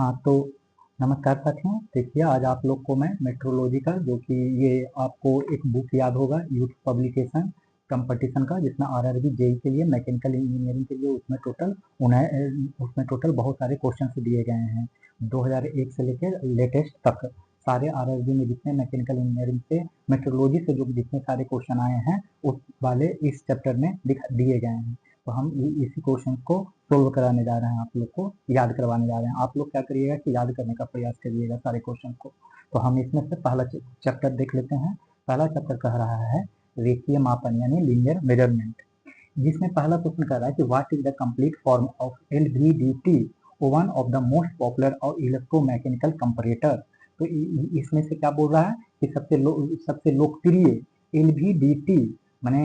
हाँ तो नमस्कार साथियों। देखिए आज आप लोग को मैं मेट्रोलॉजी का, जो कि ये आपको एक बुक याद होगा, यूथ पब्लिकेशन कंपटीशन का, जिसमें आरआरबी जेई के लिए, मैकेनिकल इंजीनियरिंग के लिए उसमें टोटल बहुत सारे क्वेश्चन दिए गए हैं 2001 से लेकर लेटेस्ट तक। सारे आरआरबी में जितने मैकेनिकल इंजीनियरिंग से, मेट्रोलॉजी से जो जितने सारे क्वेश्चन आए हैं उस वाले इस चैप्टर में दिए गए हैं। तो हम इसी क्वेश्चन को सोल्व कराने जा रहे हैं, आप लोग को याद करवाने जा रहे हैं। आप लोग क्या करिएगा कि याद करने का प्रयास करिएगा सारे क्वेश्चन को। तो हम इसमें से पहला चैप्टर देख लेते हैं। पहला चैप्टर कह रहा है रेखीय मापन यानी लीनियर मेजरमेंट, जिसमें पहला क्वेश्चन कह रहा है कि what is the complete form of LVDT, one of the most popular और इलेक्ट्रोमैकेनिकल कंपैरेटर। तो इसमें से क्या बोल रहा है कि सबसे लोकप्रिय एलवीडीटी, माने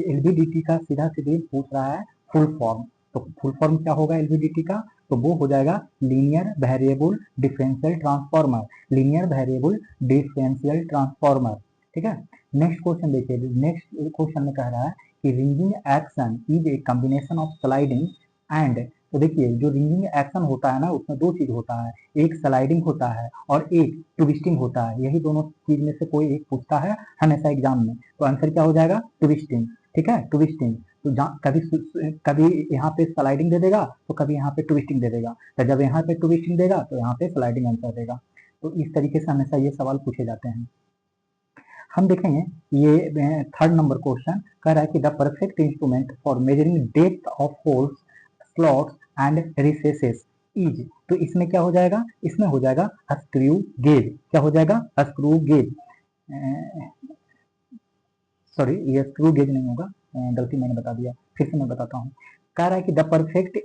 एलवीडीटी का सीधा सीधे पूछ रहा है फुल फॉर्म। तो फुल फॉर्म क्या होगा एलवीडीटी का? तो वो हो जाएगा linear variable differential transformer, linear variable differential transformer. ठीक है। नेक्स्ट क्वेश्चन देखिए। नेक्स्ट क्वेश्चन में कह रहा है कि ringing action is a combination of sliding and. तो देखिए जो रिंगिंग एक्शन होता है ना, उसमें दो चीज होता है, एक स्लाइडिंग होता है और एक ट्विस्टिंग होता है। यही दोनों चीज में से कोई एक पूछता है हमेशा एग्जाम में। तो आंसर क्या हो जाएगा? ट्विस्टिंग। ठीक है, ट्विस्टिंग। तो कभी कभी यहाँ पे स्लाइडिंग दे देगा तो कभी यहाँ पे ट्विस्टिंग दे देगा। तो जब यहाँ पे ट्विस्टिंग देगा तो यहाँ पे स्लाइडिंग आंसर देगा। तो इस तरीके से हमेशा ये सवाल पूछे जाते हैं। हम देखेंगे ये थर्ड नंबर क्वेश्चन कह रहा है कि the perfect instrument for measuring depth of holes, slots and recesses is. तो इसमें क्या हो जाएगा? इसमें हो जाएगा स्क्रू गेज। क्या हो जाएगा? Screw gauge. सॉरी, ये स्क्रू गेज नहीं होगा, गलती मैंने बता दिया, फिर से मैं बताता हूँ। कह रहा है कि the perfect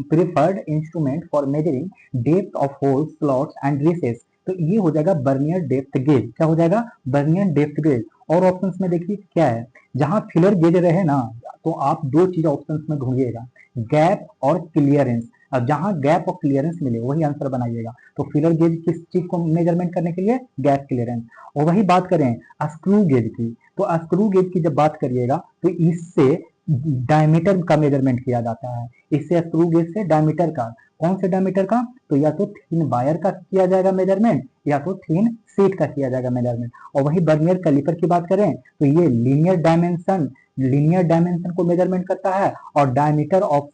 preferred instrument for measuring depth of holes, slots and recess. तो ये हो जाएगा बर्नियर डेप्थ गेज। क्या हो जाएगा? Vernier depth gauge. और ऑप्शंस में देखिए क्या है, जहां फिलर गेज रहे ना, तो आप दो चीज ऑप्शंस में ढूंढिएगा, गैप और क्लियरेंस। अब जहां गैप और क्लियरेंस मिले वही आंसर बनाइएगा। तो फिलर गेज किस चीज को मेजरमेंट करने के लिए? Gap clearance. और वही बात करें स्क्रू गेज की, तो स्क्रू गेज की जब बात करिएगा तो इससे डायमीटर का मेजरमेंट किया जाता है। इससे स्क्रू गेज से डायमीटर का, कौन से डायमीटर का? तो या तो थिन वायर का किया जाएगा मेजरमेंट या तो थिन शीट का किया जाएगा मेजरमेंट। और वही बर्नियर कैलिपर की बात करें तो ये लीनियर डायमेंशन को मेजरमेंट करता है और डायमीटर ऑफ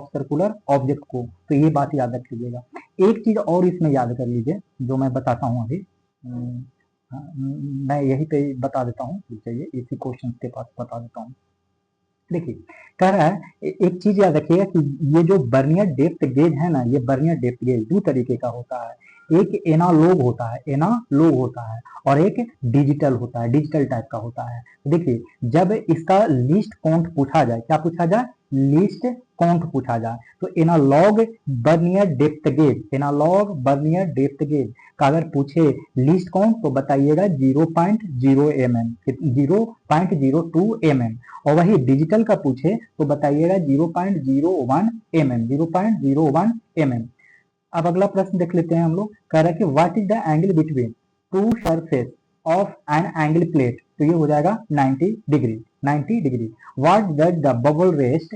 सर्कुलर ऑब्जेक्ट को। तो ये बात याद रख लीजिएगा। एक चीज और इसमें याद कर लीजिए जो मैं बताता हूँ अभी। मैं यही पे बता देता हूँ, चाहिए इसी क्वेश्चन के पास बता देता हूँ। देखिए कह रहा है एक चीज याद रखिएगा कि ये जो बर्नियर डेप्थ गेज है ना, ये बर्नियर डेप्थ गेज दो तरीके का होता है। एक एनालॉग होता है और एक डिजिटल होता है, डिजिटल टाइप का होता है। देखिए जब इसका लिस्ट काउंट पूछा जाए, क्या पूछा जाए? लिस्ट काउंट पूछा जाए, तो एनालॉग बर्नियर डेप्थ गेज का अगर पूछे लिस्ट काउंट तो बताइएगा 0.0 mm, 0.02 mm। और वही डिजिटल का पूछे तो बताइएगा 0.01 mm। अब अगला प्रश्न देख लेते हैं हम लोग। कह रहा है कि what is the angle between two surface of an angle plate. तो ये हो जाएगा 90 degree. What does the bubble rest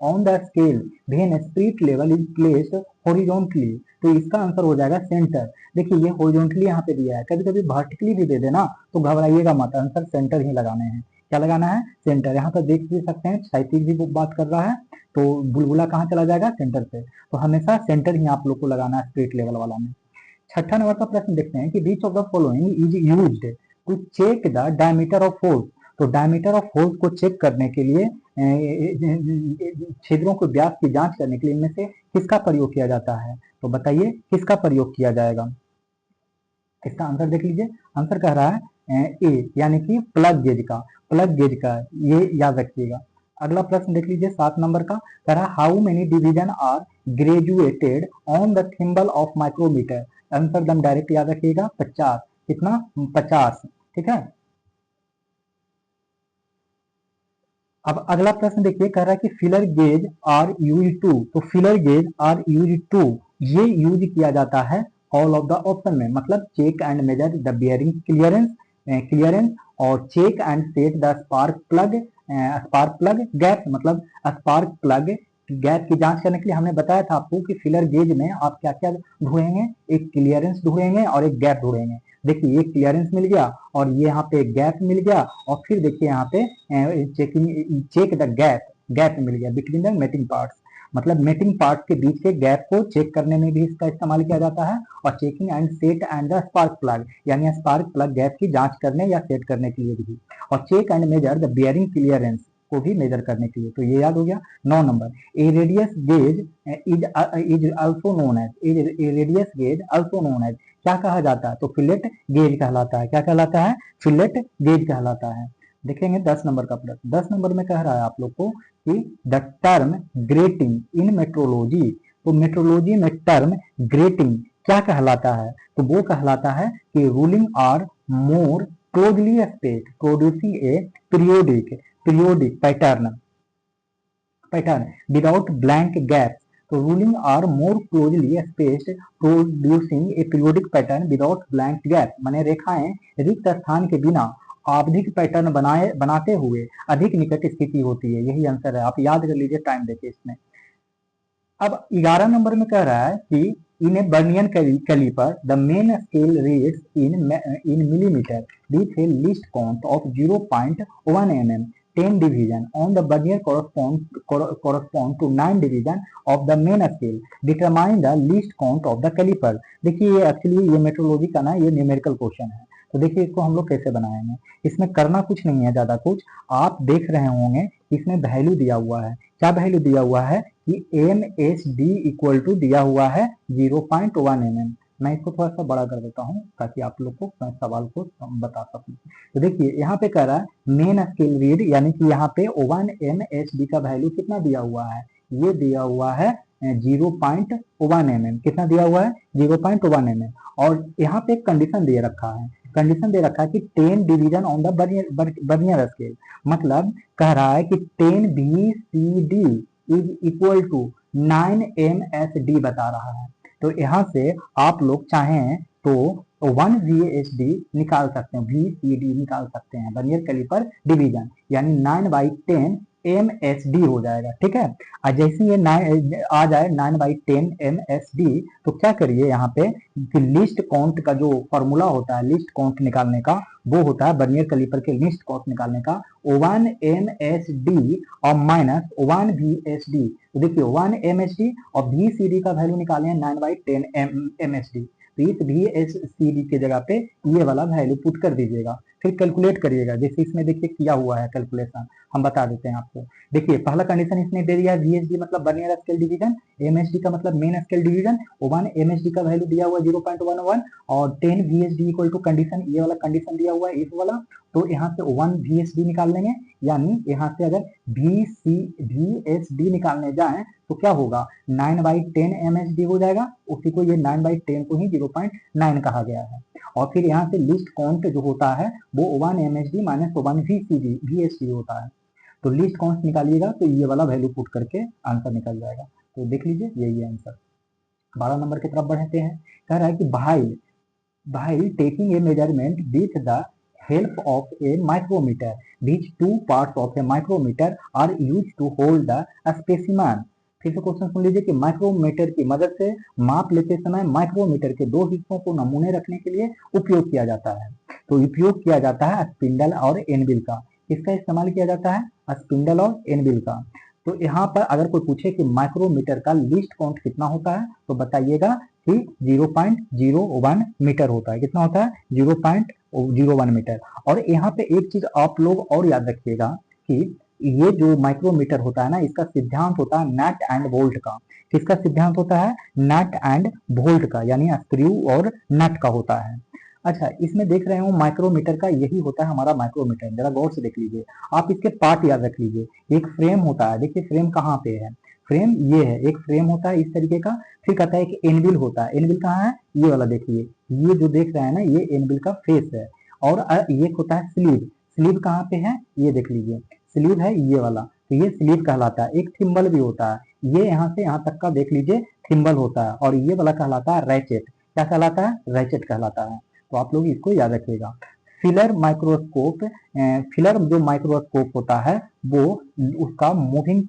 on the scale when spirit level is placed horizontally. तो इसका आंसर हो जाएगा सेंटर। देखिए ये हॉरिजॉन्टली यहाँ पे दिया है, कभी कभी वर्टिकली भी दे देना तो घबराइएगा मत, आंसर सेंटर ही लगाने हैं। क्या लगाना है? सेंटर। यहाँ पर देख भी सकते हैं क्षैतिज भी बात कर रहा है, तो बुलबुला कहाँ चला जाएगा? सेंटर पे। तो हमेशा सेंटर ही आप लोग को लगाना है स्पिरिट लेवल वाला में। छठा नंबर का प्रश्न देखते हैं कि which of the following is used to check the diameter of hole. तो डायमीटर ऑफ होल को चेक करने के लिए, छिद्रों को व्यास की जांच करने के लिए इनमें से किसका प्रयोग किया जाता है? तो बताइए किसका प्रयोग किया जाएगा? इसका आंसर देख लीजिए। आंसर कह रहा है ए, यानी कि प्लग गेज का, ये याद रखिएगा। अगला प्रश्न देख लीजिए 7 नंबर का। कह रहा है how many division are graduated on the thimble of micrometer. Answer दम डायरेक्ट याद रखिएगा 50। कितना? 50। ठीक है। अब अगला प्रश्न देखिए, कह रहा है कि filler gauge are use to. तो filler gauge are use to, ये यूज किया जाता है ऑल ऑफ द ऑप्शन में, मतलब check and measure the bearing clearance और check and set the spark plug gap, मतलब स्पार्क प्लग गैप की जांच करने के लिए हमने बताया था आपको कि फिलर गेज में आप क्या क्या ढूंढेंगे, एक क्लियरेंस ढूंढेंगे और एक गैप ढूंढेंगे। देखिए ये क्लियरेंस मिल गया और ये यहाँ पे गैप मिल गया, और फिर देखिए यहाँ पे चेक द गैप मिल गया बिटवीन द मेटिंग पार्ट्स। मतलब मेटिंग पार्ट के बीच के गैप को चेक करने में भी इसका इस्तेमाल किया जाता है। और checking and set and the spark plug, यानी स्पार्क प्लग गैप की जांच करने या सेट करने के लिए भी। और check and measure the bearing clearance को भी मेजर करने के लिए। तो ये याद हो गया। 9 number, a radius gauge is also known as, a radius gauge also known as, क्या कहा जाता है? तो फिलेट गेज कहलाता है। क्या कहलाता है? फिलेट गेज कहलाता है। देखेंगे 10 नंबर का प्रश्न। 10 नंबर में कह रहा है आप लोग को कि the term grating in metrology, तो मेट्रोलॉजी में टर्म ग्रेटिंग क्या कहलाता है? तो वो कहलाता है कि ruling are more closely spaced producing a periodic pattern without blank gap. तो ruling are more closely spaced producing a periodic pattern without blank gap, माने रेखाएं रिक्त स्थान के बिना आवधिक पैटर्न बनाते हुए अधिक निकट स्थिति होती है। यही आंसर है, आप याद कर लीजिए, टाइम देखिए इसमें। अब 11 नंबर में कह रहा है कि इन ए बर्नियन caliper the main scale reads in millimetre with a least count of 0.1 mm 10 division on the vernier correspond to 9 division of the main scale, determine the least count of the caliper। देखिए ये actually ये metrology का ना ये numerical question है। तो देखिए इसको हम लोग कैसे बनाएंगे, इसमें करना कुछ नहीं है ज्यादा कुछ। आप देख रहे होंगे इसमें वैल्यू दिया हुआ है। क्या वैल्यू दिया हुआ है कि MSD इक्वल टू दिया हुआ है 0.1 mm। मैं इसको थोड़ा सा बड़ा कर देता हूँ ताकि आप लोग को सवाल को बता सकूं। तो देखिए यहाँ पे कह रहा है मेन स्केल रीड, यानी कि यहाँ पे 1 MSD का वैल्यू कितना दिया हुआ है? ये दिया हुआ है 0.1 mm। कितना दिया हुआ है? 0.1 mm। और यहाँ पे एक कंडीशन दे रखा है, कंडीशन दे रखा है कि 10 division on the vernier scale, मतलब कह रहा है कि 10 VCD is equal to 9 MSD बता रहा है। तो यहाँ से आप लोग चाहें तो 1 VSD निकाल सकते हैं, VCD निकाल सकते हैं, बर्नियर कैलिपर डिवीजन, यानी 9/10 MSD हो जाएगा। ठीक है, और जैसे ये 9 आ जाए 9/10 MSD, तो क्या करिए यहाँ पे कि लिस्ट काउंट का जो फॉर्मूला होता है लिस्ट काउंट निकालने का, वो होता है बर्नियर कैलिपर के लिस्ट काउंट निकालने का 1 MSD और माइनस 1 VSD। तो देखिए 1 MSD और VCD का वैल्यू निकाले 9/10 MSD। तो इस VSCD के जगह पे ये वाला वैल्यू पुट कर दीजिएगा, फिर कैलकुलेट करिएगा। जैसे इसमें देखिए किया हुआ है कैलकुलेशन, हम बता देते हैं आपको। देखिए पहला कंडीशन इसने दे दिया है VSD मतलब बर्नियर स्केल डिवीजन, MSD का मतलब मेन स्केल डिवीजन, 1 MSD का वैल्यू दिया हुआ 0.11 और 10 VSD इक्वल टू कंडीशन, ये वाला कंडीशन दिया हुआ है इस वाला। तो यहाँ से 1 VSD निकाल लेंगे, यानी यहाँ से अगर VSD निकालने जाएं तो क्या होगा 9/10 MSD हो जाएगा, उसी को ये 9/10 को ही 0.9 कहा गया है। और फिर यहाँ से लिस्ट काउंट जो होता है वो 1 MSD माइनस 1 VSD होता है। तो लिस्ट काउंट निकालिएगा तो ये वाला वैल्यू पुट करके आंसर निकल जाएगा। तो देख लीजिए यही है आंसर। 12 नंबर की तरफ बढ़ते हैं। कह रहा है कि while taking a measurement with the help of a micrometer, which 2 parts of a micrometer are used to hold the specimen। फिर से क्वेश्चन सुन लीजिए कि माइक्रोमीटर की मदद से माप लेते समय माइक्रोमीटर के 2 हिस्सों को नमूने रखने के लिए उपयोग किया जाता है। तो उपयोग किया जाता है स्पिंडल और एनविल का। इसका इस्तेमाल किया जाता है स्पिंडल और एनविल का। तो यहाँ पर अगर कोई पूछे कि माइक्रोमीटर का लिस्ट काउंट कितना होता है तो बताइएगा कि 0.01 मीटर होता है। कितना होता है? 0.01 मीटर। और यहाँ पे एक चीज आप लोग और याद रखिएगा कि ये जो माइक्रोमीटर होता है ना, इसका सिद्धांत होता है नट एंड बोल्ट का। किसका सिद्धांत होता है? नट एंड बोल्ट का, यानी स्क्रू और नट का होता है। अच्छा, इसमें देख रहे हो माइक्रोमीटर का यही होता है हमारा माइक्रोमीटर। जरा गौर से देख लीजिए, आप इसके पार्ट याद रख लीजिए। एक फ्रेम होता है, देखिए फ्रेम कहाँ पे है, फ्रेम ये है, एक फ्रेम होता है इस तरीके का। फिर कहता है कि एनविल होता है, एनविल कहाँ है? ये वाला देखिए, ये जो देख रहे हैं ना ये एनविल का फेस है। और ये होता है स्लीव, स्लीव कहाँ पे है? ये देख लीजिए, स्लीव है ये वाला, तो ये स्लीव कहलाता है। एक थिम्बल भी होता है, ये यहाँ से यहाँ तक का देख लीजिए थिम्बल होता है। और ये वाला कहलाता है रैचेट। क्या कहलाता है? रैचेट कहलाता है। तो आप लोग इसको याद रखिएगा। फिलर माइक्रोस्कोप, फिलर जो माइक्रोस्कोप होता है वो उसका मूविंग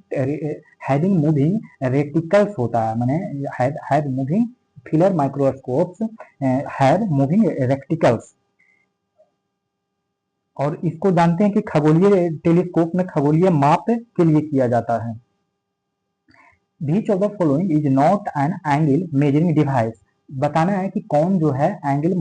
हैविंग मूविंग रेटिकल्स होता है, माने have moving, filler microscopes have moving reticles. और इसको जानते हैं कि खगोलीय टेलीस्कोप में खगोलीय माप के लिए किया जाता है। Which of the following is not an angle measuring device? बताना है कि कौन जो है एंगल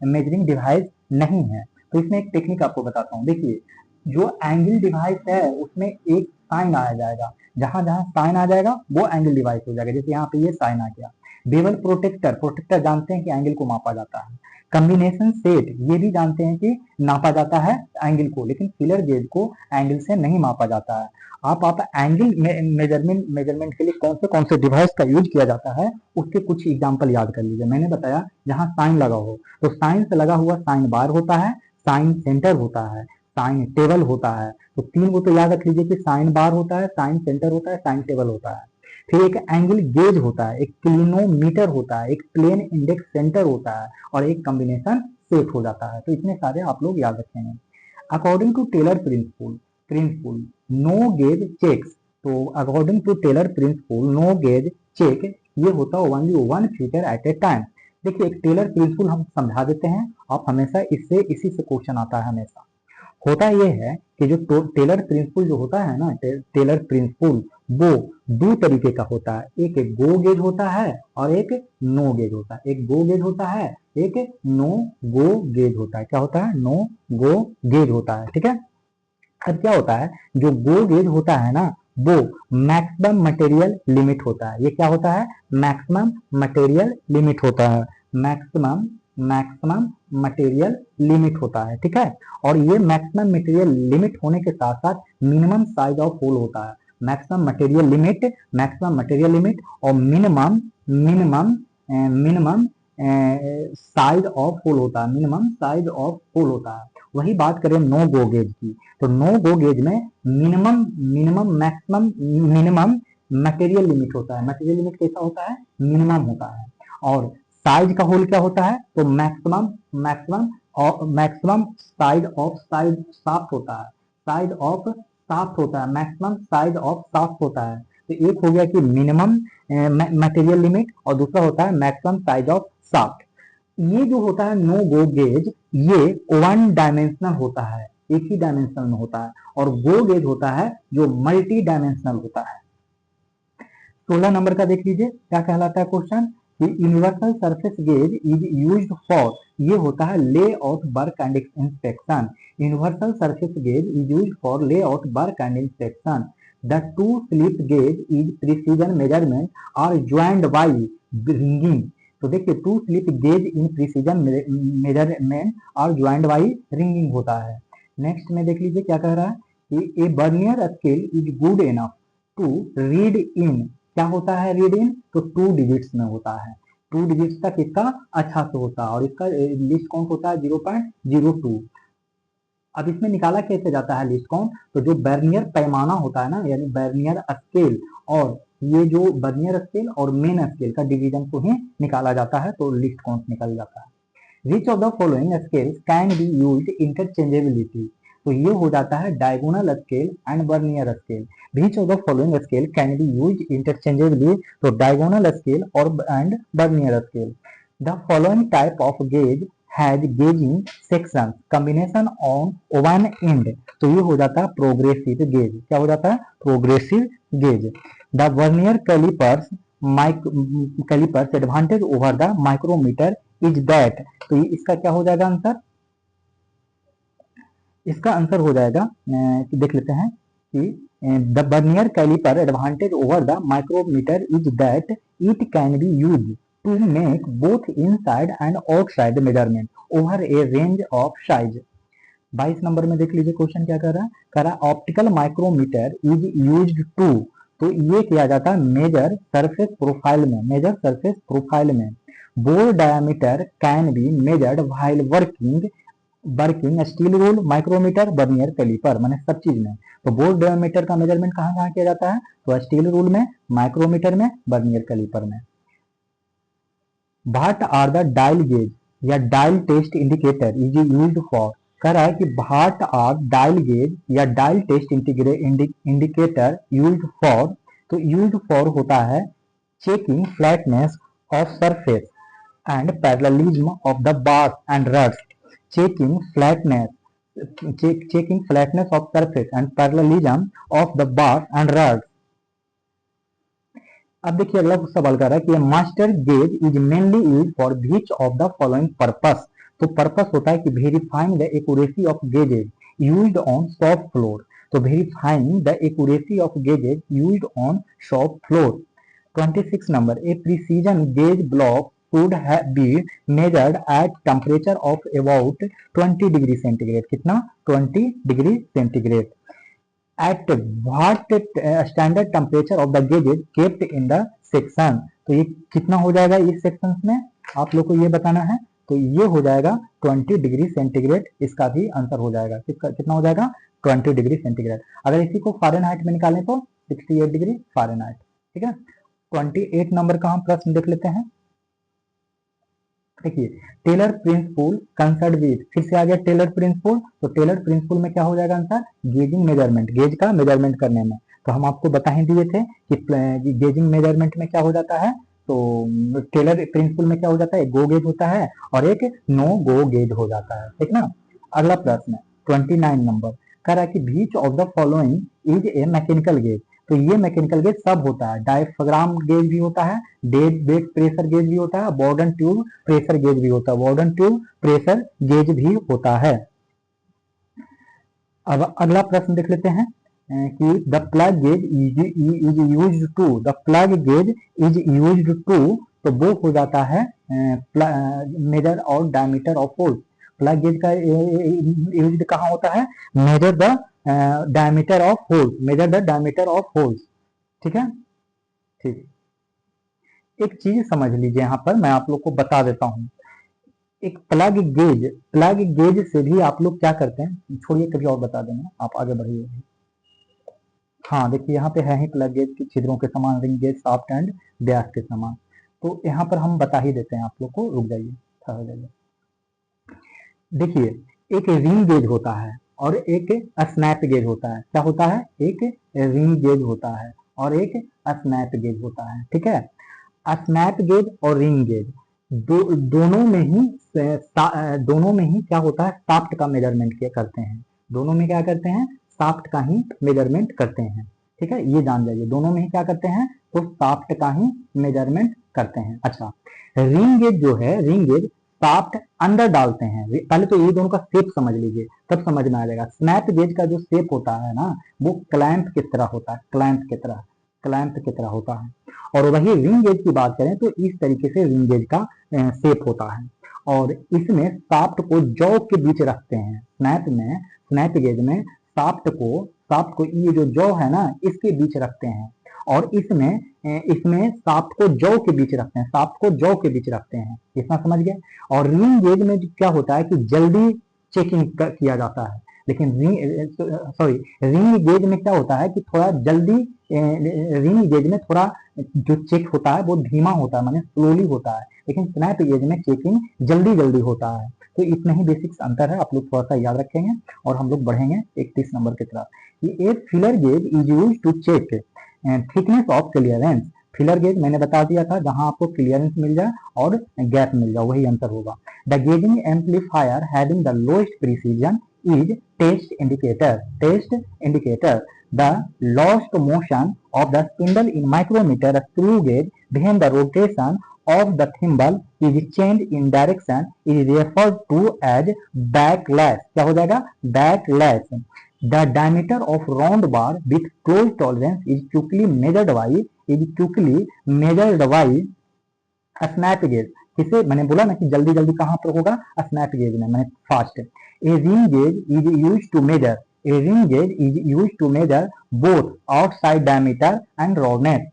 मेजरिंग डिवाइस नहीं है। तो इसमें एक टेक्निक आपको बताता हूँ। देखिए, जो एंगल डिवाइस है उसमें एक साइन आया जाएगा, जहां जहां साइन आ जाएगा वो एंगल डिवाइस हो जाएगा। जैसे यहाँ पे ये साइन आ गया। बेवल प्रोटेक्टर, प्रोटेक्टर जानते हैं कि एंगल को मापा जाता है। कॉम्बिनेशन सेट, ये भी जानते हैं कि नापा जाता है एंगल को, लेकिन फिलर गेज को एंगल से नहीं मापा जाता है। आप एंगल मेजरमेंट के लिए कौन से डिवाइस का यूज किया जाता है उसके कुछ एग्जांपल याद कर लीजिए। मैंने बताया जहां साइन लगा हो, तो साइन से लगा हुआ साइन बार होता है, साइन सेंटर होता है, साइन टेबल होता है। तो तीन को तो याद रख लीजिए कि साइन बार होता है, साइन सेंटर होता है, साइन टेबल होता है। फिर एक एंगल गेज होता है, एक क्लिनोमीटर होता है, एक प्लेन इंडेक्स सेंटर होता है और एक कॉम्बिनेशन सेट हो जाता है। तो इतने सारे आप लोग याद रखेंगे। According to Taylor principle no gauge checks, तो according to Taylor principle no gauge check ये होता है only one feature at a time. देखिए, एक टेलर प्रिंसिपल हम समझा देते हैं, आप हमेशा इसी से क्वेश्चन आता है हमेशा। होता यह है कि जो टेलर प्रिंसिपल जो होता है ना, टेलर प्रिंसिपल वो दो तरीके का होता है। एक गो गेज होता है और एक नो गेज होता है। एक गो गेज होता है, एक नो गो गेज होता है। क्या होता है? नो गो गेज होता है। ठीक है। अब क्या होता है, जो गो गेज होता है ना वो मैक्सिमम मटेरियल लिमिट होता है। ये क्या होता है? मैक्सिमम मटेरियल लिमिट होता है। मैक्सिमम मटेरियल लिमिट होता है। ठीक है। और ये मैक्सिमम मटेरियल लिमिट होने के साथ साथ मिनिमम साइज ऑफ होल होता है। मैक्सिमम मटेरियल लिमिट और minimum minimum minimum size of hole होता है। मिनिमम साइज ऑफ होल होता है। वही बात करें नो गो गेज की, तो नो गो गेज में मिनिमम मटेरियल लिमिट होता है। मटेरियल लिमिट कैसा होता है? मिनिमम होता है। और साइज का होल क्या होता है? तो मैक्सिमम साइज शाफ्ट होता है। साइज ऑफ शाफ्ट होता है, मैक्सिमम साइज ऑफ शाफ्ट होता है। तो एक हो गया कि मिनिमम मटेरियल लिमिट और दूसरा होता है मैक्सिमम साइज ऑफ शाफ्ट। ये जो होता है नो गो गेज, ये वन डायमेंशनल होता है, एक ही डायमेंशनल में होता है। और गो गेज होता है जो मल्टी डायमेंशनल होता है। 16 नंबर का देख लीजिए क्या कहलाता है question. Universal surface gauge is used for, ये होता है lay out work and inspection. Universal surface gauge is used for lay out work and inspection. The two slip gauge is precision measurement are joined by wringing. तो देखिए, two slip gauge in precision measurement और joint by wringing होता है। Next में देख लीजिए क्या कह रहा है कि a vernier scale is good enough to read in, क्या होता है रीड इन? तो 2 डिजिट्स में होता है। 2 डिजिट्स तक इसका अच्छा से होता है और इसका लिस्ट काउंट होता है 0.02। अब इसमें निकाला कैसे जाता है लिस्ट काउंट? तो जो बर्नियर पैमाना होता है ना, यानी बर्नियर स्केल और ये जो बर्नियर स्केल और मेन स्केल का डिवीजन को ही निकाला जाता है, तो लिस्ट काउंट निकल जाता है। Which of the following scales can be used interchangeability, तो ये हो जाता है diagonal scale and vernier scale. Which of the following scale can be used interchangeably, तो डायगोनल स्केल और and vernier scale. The following type of gauge has gauging section combination on one end, तो ये हो जाता है progressive gauge. क्या हो जाता है? Progressive gauge. The vernier calipers advantage over the micrometer is that, तो इसका क्या हो जाएगा आंसर? इसका आंसर हो जाएगा देख लेते हैं कि the vernier caliper advantage over the micrometer is that it can be used to make both inside and outside measurement over a range of size। 22 number में देख लीजिए क्वेश्चन क्या कर रहा है। कह रहा है optical micrometer is used to, तो ये किया जाता है मेजर सरफेस प्रोफाइल में। Bore diameter can be measured while working steel rule micrometer vernier caliper, माने सब चीज में। तो बोर डायमीटर का मेजरमेंट कहाँ किया जाता है? तो स्टील रूल में, माइक्रोमीटर में, बर्नियर कैलिपर में। What are the dial gauge? या dial test indicator is used for, कह रहा है कि व्हाट आर डायल गेज या dial test indicator used for, तो यूज्ड फॉर होता है checking flatness of surface and parallelism of the bars and rods, checking flatness of surface and parallelism of the bars and rods. अब देखिए अगला सवाल कर रहा है कि master gauge is mainly use for which of the following purpose, तो purpose होता है कि verifying the accuracy of gauges used on shop floor, तो verifying the accuracy of gauges used on shop floor. 26 number, a precision gauge block should be measured at temperature of about 20 degree centigrade, कितना 20 degree centigrade. At what standard temperature of the gauges kept in the section, तो ये कितना हो जाएगा इस section में, आप लोग को ये बताना है, तो ये हो जाएगा 20 डिग्री सेंटीग्रेड, इसका भी आंसर हो जाएगा, कितना हो जाएगा 20 डिग्री सेंटीग्रेड। अगर इसी को फ़ारेनहाइट में निकालें तो 68 डिग्री फ़ारेनहाइट, ठीक है। 28 नंबर का हम प्रश्न देख लेते हैं। देखिए टेलर प्रिंसिपल कंसर्न विद, फिर से आ गया टेलर प्रिंसिपल, तो टेलर प्रिंसिपल में क्या हो जाएगा आंसर, गेजिंग मेजरमेंट, गेज का मेजरमेंट करने में, तो हम आपको बता ही दिए थे कि गेजिंग मेजरमेंट में क्या हो जाता है, तो टेलर प्रिंसिपल में क्या हो जाता है, एक गो गेज होता है और एक नो गो गेज हो जाता है, ठीक ना। अगला प्रश्न 29 नंबर, कह रहा है कि which of the following is A mechanical gauge, तो ये मैकेनिकल गेज सब होता है, डायफ्राम गेज भी होता है, डेड बेड प्रेशर गेज भी होता है, बॉर्डन ट्यूब प्रेशर गेज भी होता है, बॉर्डन ट्यूब प्रेशर गेज भी होता है। अब अगला प्रश्न देख लेते हैं कि the plug gauge is used to, the plug gauge is used to, तो वो हो जाता है मेजर और diameter of holes, plug gauge का यूज्ड कहाँ होता है, measure the diameter of holes, measure the diameter of holes, ठीक है। ठीक, एक चीज समझ लीजिए यहाँ पर मैं आप लोग को बता देता हूँ, एक प्लग गेज से भी आप लोग क्या करते हैं, छोड़िए कभी और बता देंगे, आप आगे बढ़िए। हाँ देखिए यहाँ पे है ही प्लग गेज की छिद्रों के समान, रिंग गेज शाफ्ट एंड व्यास के समान, तो यहाँ पर हम बता ही देते हैं आप लोग को, रुक जाइए ठहर जाइए। देखिए एक रिंग गेज होता है और एक स्नैप गेज होता है, क्या होता है, एक रिंग गेज होता है और एक स्नैप गेज होता है, ठीक है। स्नैप गेज और रिंग गेज दोनों में ही क्या होता है, शाफ्ट का मेजरमेंट करते हैं, दोनों में क्या करते हैं, शाफ्ट का ही मेजरमेंट करते हैं, ठीक है, ये जान जाइए, दोनों में ही क्या करते हैं, तो शाफ्ट का ही मेजरमेंट करते हैं। अच्छा, रिंग गेज जो है, रिंग गेज शाफ्ट अंदर डालते हैं, पहले तो ये दोनों का शेप समझ लीजिए तब समझ में आ जाएगा। स्नैप गेज का जो शेप होता है ना, वो क्लैंप की तरह होता है, क्लैंप की तरह होता है, और वही रिंग गेज की बात करें तो इस तरीके से रिंग गेज का शेप होता है, और इसमें शाफ्ट को जौ के बीच रखते हैं, स्नैप गेज में शाफ्ट को ये जो जौ है ना इसके बीच रखते हैं, और इसमें शाफ्ट को जौ के बीच रखते हैं, इतना समझ गए। और रिंग गेज में क्या होता है कि जल्दी चेकिंग किया जाता है, लेकिन रिंग गेज में क्या होता है कि थोड़ा जल्दी, रिंग गेज में थोड़ा जो चेक होता है वो धीमा होता है, माने स्लोली होता है, लेकिन स्नैप गेज में चेकिंग जल्दी होता है। तो इतना ही बेसिक्स अंतर है, आप लोग थोड़ा सा याद रखेंगे और हम लोग बढ़ेंगे 31 नंबर की तरफ। ये एक feeler gauge is used to check thickness of clearance, feeler gauge मैंने बता दिया था, जहां आपको क्लियरेंस मिल जाए और गैप मिल जाए वही आंसर होगा। The gauging amplifier having the lowest precision is test indicator the lost motion of the spindle in micrometer screw gauge when the rotation of the thimble is changed in direction is referred to as backlash, क्या हो जाएगा, backlash। The diameter of round bar with close tolerance is quickly measured by snap gauge, किसे मैंने बोला ना कि जल्दी कहां पर होगा, स्नैप गेज में, मैंने fast. A ring gauge is used to measure, a ring gauge is used to measure both outside diameter and roundness,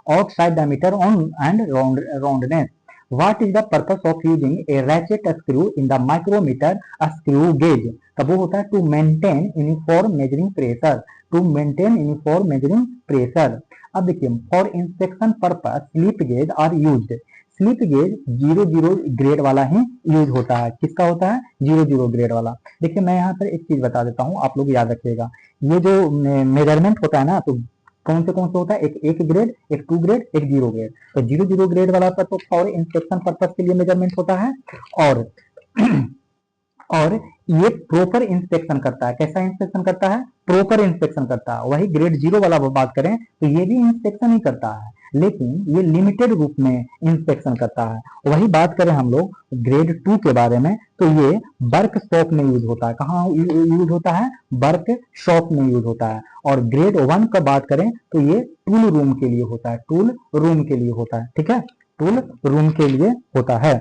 outside diameter and roundness. What is the purpose of using a ratchet screw in the micrometer screw gauge? तब वो होता है to maintain uniform measuring pressure, अब देखिए for inspection purpose slip gauge are used, slip gauge 0 grade वाला ही use होता है। किसका होता है? 0 ग्रेड वाला। देखिए मैं यहाँ पर एक चीज बता देता हूँ, आप लोग याद रखिएगा। ये जो मेजरमेंट होता है ना, तो कौन से होता है? एक ग्रेड, एक 2 ग्रेड, एक 0 ग्रेड। तो 0 ग्रेड वाला पर तो फॉर इंस्पेक्शन पर्पज के लिए मेजरमेंट होता है, और और ये प्रॉपर इंस्पेक्शन करता है। कैसा इंस्पेक्शन करता है? प्रॉपर इंस्पेक्शन करता है। वही ग्रेड 0 वाला बात करें तो ये भी इंस्पेक्शन ही करता है, लेकिन ये लिमिटेड रूप में इंस्पेक्शन करता है। वही बात करें हम लोग ग्रेड 2 के बारे में, तो ये वर्कशॉप में यूज होता है। कहाँ यूज होता है? वर्कशॉप में यूज होता है। और ग्रेड 1 का बात करें तो ये टूल रूम के लिए होता है, टूल रूम के लिए होता है। ठीक है, टूल रूम के लिए होता है।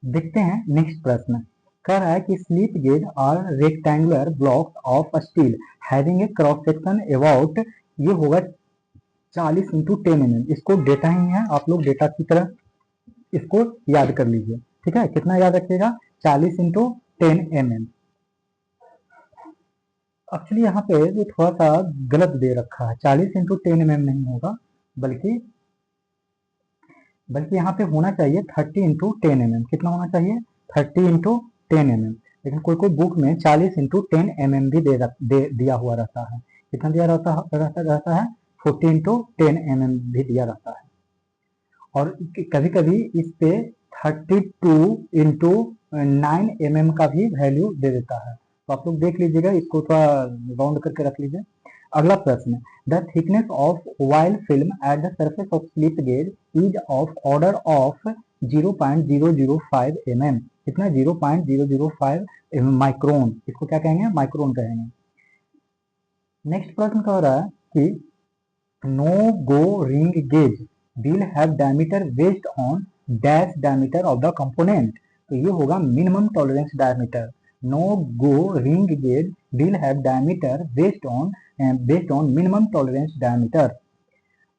देखते हैं नेक्स्ट प्रश्न। कह रहा है कि slip gauge are rectangular blocks of steel having a cross section about, ये होगा 40 इंटू 10 mm। इसको डेटा ही है, आप लोग डेटा की तरह इसको याद कर लीजिए। ठीक है, कितना याद रखिएगा? 40 इंटू 10 mm। एक्चुअली यहाँ पे जो थोड़ा सा गलत दे रखा है, 40 इंटू 10 mm नहीं होगा, बल्कि यहाँ पे होना चाहिए 30 इंटू 10 mm। कितना होना चाहिए? 30 इंटू 10 mm। लेकिन कोई कोई बुक में 40 इंटू 10 mm भी दिया हुआ रहता है। कितना दिया रहता है? 40 इंटू 10 mm भी दिया रहता है। और कभी कभी इस पे 32 इंटू 9 mm का भी वैल्यू दे देता है। तो आप लोग देख लीजिएगा, इसको थोड़ा राउंड करके रख लीजिए। अगला प्रश्न, the thickness of oil film at the surface of slip gauge is of order of 0.005 mm। कितना? 0.005 माइक्रोन। इसको क्या कहेंगे? माइक्रोन कहेंगे। नेक्स्ट प्रश्न कह रहा है कि no go ring gauge will have diameter based on dash diameter of the component। तो ये होगा minimum tolerance diameter। No go ring gauge will have diameter based on minimum tolerance diameter।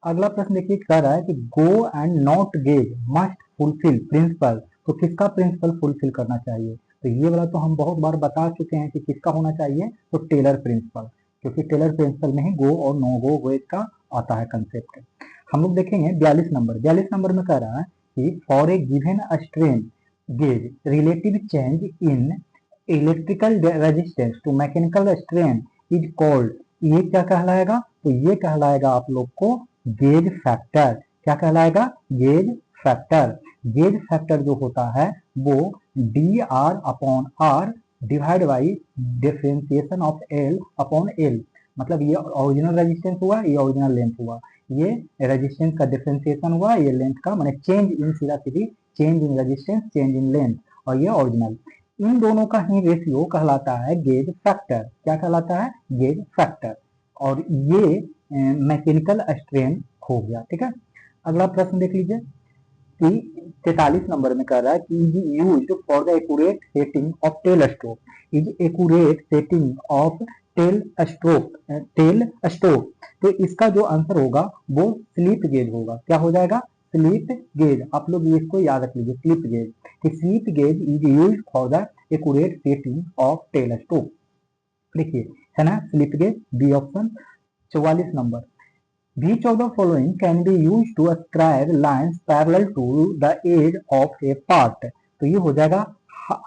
अगला प्रश्न देखिए, कह रहा है कि go and not gauge must fulfill principle। तो किसका प्रिंसिपल फुलफिल करना चाहिए? तो ये वाला तो हम बहुत बार बता चुके हैं कि किसका होना चाहिए, तो टेलर प्रिंसिपल। क्योंकि टेलर प्रिंसिपल में ही गो और नो गो गेज का आता है कंसेप्ट। हम लोग देखेंगे 42 नंबर। 42 नंबर में कह रहा है कि for a given strain gauge relative change in electrical resistance to mechanical strain is called. ये क्या कहलाएगा? तो ये कहलाएगा आप लोग को गेज फैक्टर। क्या कहलाएगा? Gauge factor. गेज फैक्टर जो होता है वो D R upon R divide by differentiation of L upon L. मतलब ये ओरिजिनल रेजिस्टेंस हुआ, ये ओरिजिनल लेंथ हुआ, ये रेजिस्टेंस का डिफरेंशिएशन हुआ, ये लेंथ का, माने चेंज इन सीधा सीधी change in resistance, change in length, और ये ओरिजिनल। इन दोनों का ही रेशियो कहलाता है गेज फैक्टर। क्या कहलाता है? Gauge factor. और ये मैकेनिकल स्ट्रेन हो गया। ठीक है, अगला प्रश्न देख लीजिए कि 43 नंबर में कह रहा है कि is used for the accurate setting of tail stroke. Is accurate setting of tail stroke. तो इसका जो आंसर होगा वो स्लिप गेज होगा। क्या हो जाएगा? Slip gauge. आप लोग इसको याद रख लीजिए, स्लिप गेज। कि slip gauge is used for the accurate setting of tail stroke. देखिए है ना slip gauge, B option. 44 number, which of the following can be used to ascribe lines parallel to the edge of a part। तो ये हो जाएगा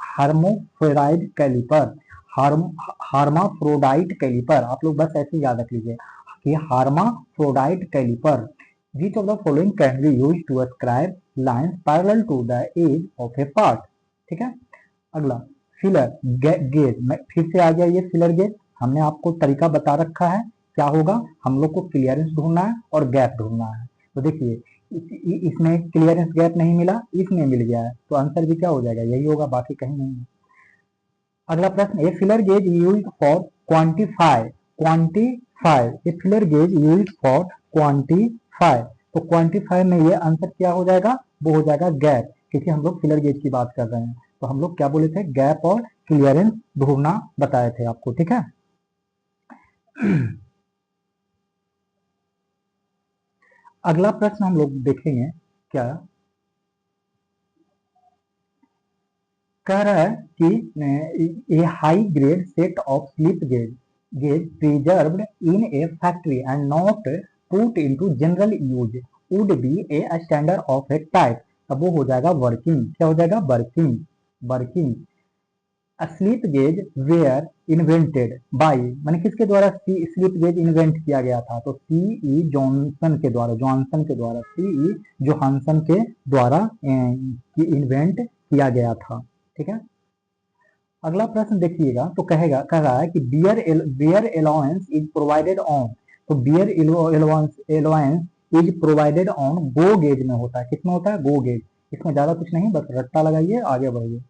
हार्मोफ्रोडाइट caliper. Hermaphrodite caliper. आप लोग बस ऐसे याद रख लीजिए कि hermaphrodite caliper. Which of the following can be used to ascribe lines parallel to the edge of a part। ठीक है, अगला फिलर गेज। फिर से आ गया ये फिलर गेज। हमने आपको तरीका बता रखा है। क्या होगा? हम लोग को क्लियरेंस ढूंढना है और गैप ढूंढना है। तो देखिए इसमें क्लियरेंस गैप नहीं मिला, इसमें मिल गया है, तो आंसर भी क्या हो जाएगा? यही होगा, बाकी कहीं नहीं है। अगला प्रश्न, a filler gauge used for quantify. A filler gauge used for quantify. तो क्वांटिफाई में ये आंसर क्या हो जाएगा? वो हो जाएगा गैप, क्योंकि हम लोग फिलर गेज की बात कर रहे हैं। तो हम लोग क्या बोले थे? गैप और क्लियरेंस ढूंढना बताए थे आपको। ठीक है, अगला प्रश्न हम लोग देखेंगे। क्या कह रहा है कि a high grade set of slip gauge preserved in a factory and not put into general use would be a standard of a type, अब वो हो जाएगा वर्किंग, क्या हो जाएगा working, working. Slip gauge were invented by, माने किसके द्वारा स्लिप गेज इन्वेंट किया गया था, तो सी ई जॉनसन के द्वारा, जॉनसन के द्वारा, सी ई जोहानसन के द्वारा इन्वेंट किया गया था। ठीक है, अगला प्रश्न देखिएगा, तो कहेगा, कह रहा है कि wear allowance is provided on, तो wear allowance is provided on go gauge में होता है, किसमें होता है, गो गेज। इसमें ज्यादा कुछ नहीं, बस रट्टा लगाइए, आगे बढ़िए।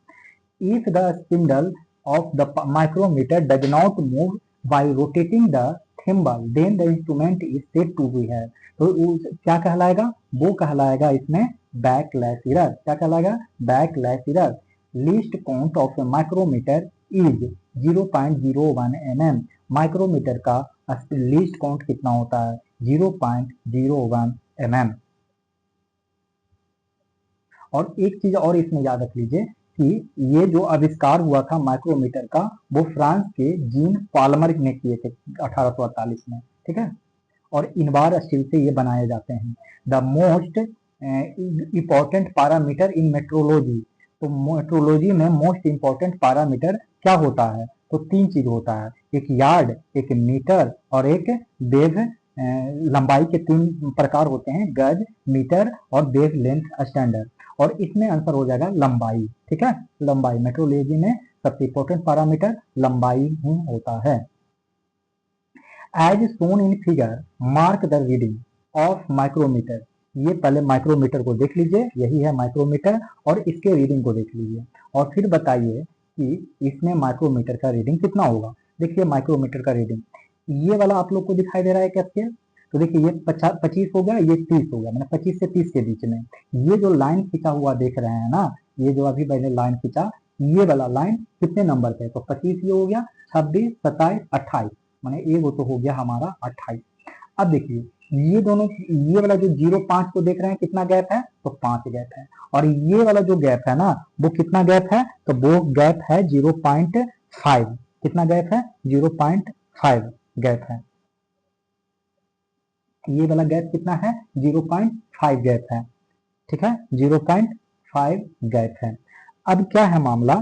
If the spindle of the micrometer does not move by rotating the thimble, then the instrument is said to be है, तो क्या कहलाएगा, वो कहलाएगा इसमें बैकलैश एरर, क्या कहलाएगा, backlash error. Least count of a micrometer is 0.01 mm, micrometer का लीस्ट काउंट कितना होता है, 0.01 mm। और एक चीज और इसमें याद रख लीजिए कि ये जो आविष्कार हुआ था माइक्रोमीटर का, वो फ्रांस के जीन पाल्मर ने किए थे 1848 में। ठीक है, और इनबार स्टील से ये बनाए जाते हैं। The most important parameter in metrology, तो मेट्रोलॉजी में मोस्ट इम्पोर्टेंट पैरामीटर क्या होता है, तो तीन चीज होता है, एक यार्ड, एक मीटर और एक वेव। लंबाई के तीन प्रकार होते हैं, गज, मीटर और वेव लेंथ स्टैंडर्ड, और इसमें आंसर हो जाएगा लंबाई। ठीक है, लंबाई, मेट्रोलॉजी में सबसे इंपॉर्टेंट पैरामीटर लंबाई ही होता है। As shown in figure mark the reading of micrometer, ये पहले माइक्रोमीटर को देख लीजिए, यही है माइक्रोमीटर, और इसके रीडिंग को देख लीजिए और फिर बताइए कि इसमें माइक्रोमीटर का रीडिंग कितना होगा। देखिए माइक्रोमीटर का रीडिंग, ये वाला आप लोग को दिखाई दे रहा है क्या स्केल, तो देखिए ये 25 हो गया, ये 30 हो गया, मैंने 25 से 30 के बीच में ये जो लाइन खींचा हुआ देख रहे हैं ना, ये जो अभी मैंने लाइन खींचा, ये वाला लाइन कितने नंबर पे है, तो 25 ये हो गया, 26, 27, 28, माने ये वो तो हो गया हमारा 28। अब देखिए ये दोनों, ये वाला जो 0.5 को देख रहे हैं कितना गैप है, तो 5 गैप है, और ये वाला जो गैप है ना, वो कितना गैप है, तो वो गैप है 0.5, कितना गैप है, 0.5 गैप है, ये वाला गैप कितना है, 0.5 गैप है। ठीक है, 0.5 गैप है। अब क्या है मामला,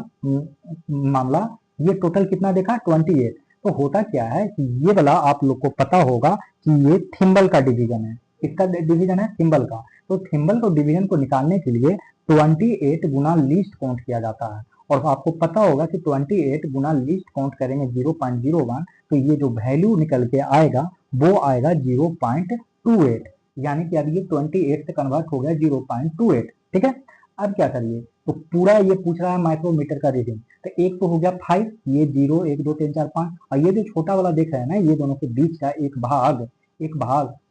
मामला ये टोटल कितना देखा, 28, तो होता क्या है कि ये वाला आप लोग को पता होगा कि ये थिम्बल का डिवीजन है, किसका डिवीजन है, थिम्बल का, तो थिम्बल को डिवीजन को निकालने के लिए 28 गुना लीस्ट काउंट किया जाता है, और आपको पता होगा कि 28 गुना लीस्ट काउंट करेंगे 0.01, तो ये जो वैल्यू निकल के आएगा वो आएगा 0.28, यानी कि अब ये 28 से कन्वर्ट हो गया 0.28। ठीक है, अब क्या करिए, तो पूरा ये पूछ रहा है माइक्रोमीटर का रीडिंग, तो एक तो हो गया 5, ये 0, 1, 2, 3, 4, 5, और ये जो छोटा वाला देख रहे हैं ना, ये दोनों के बीच का एक भाग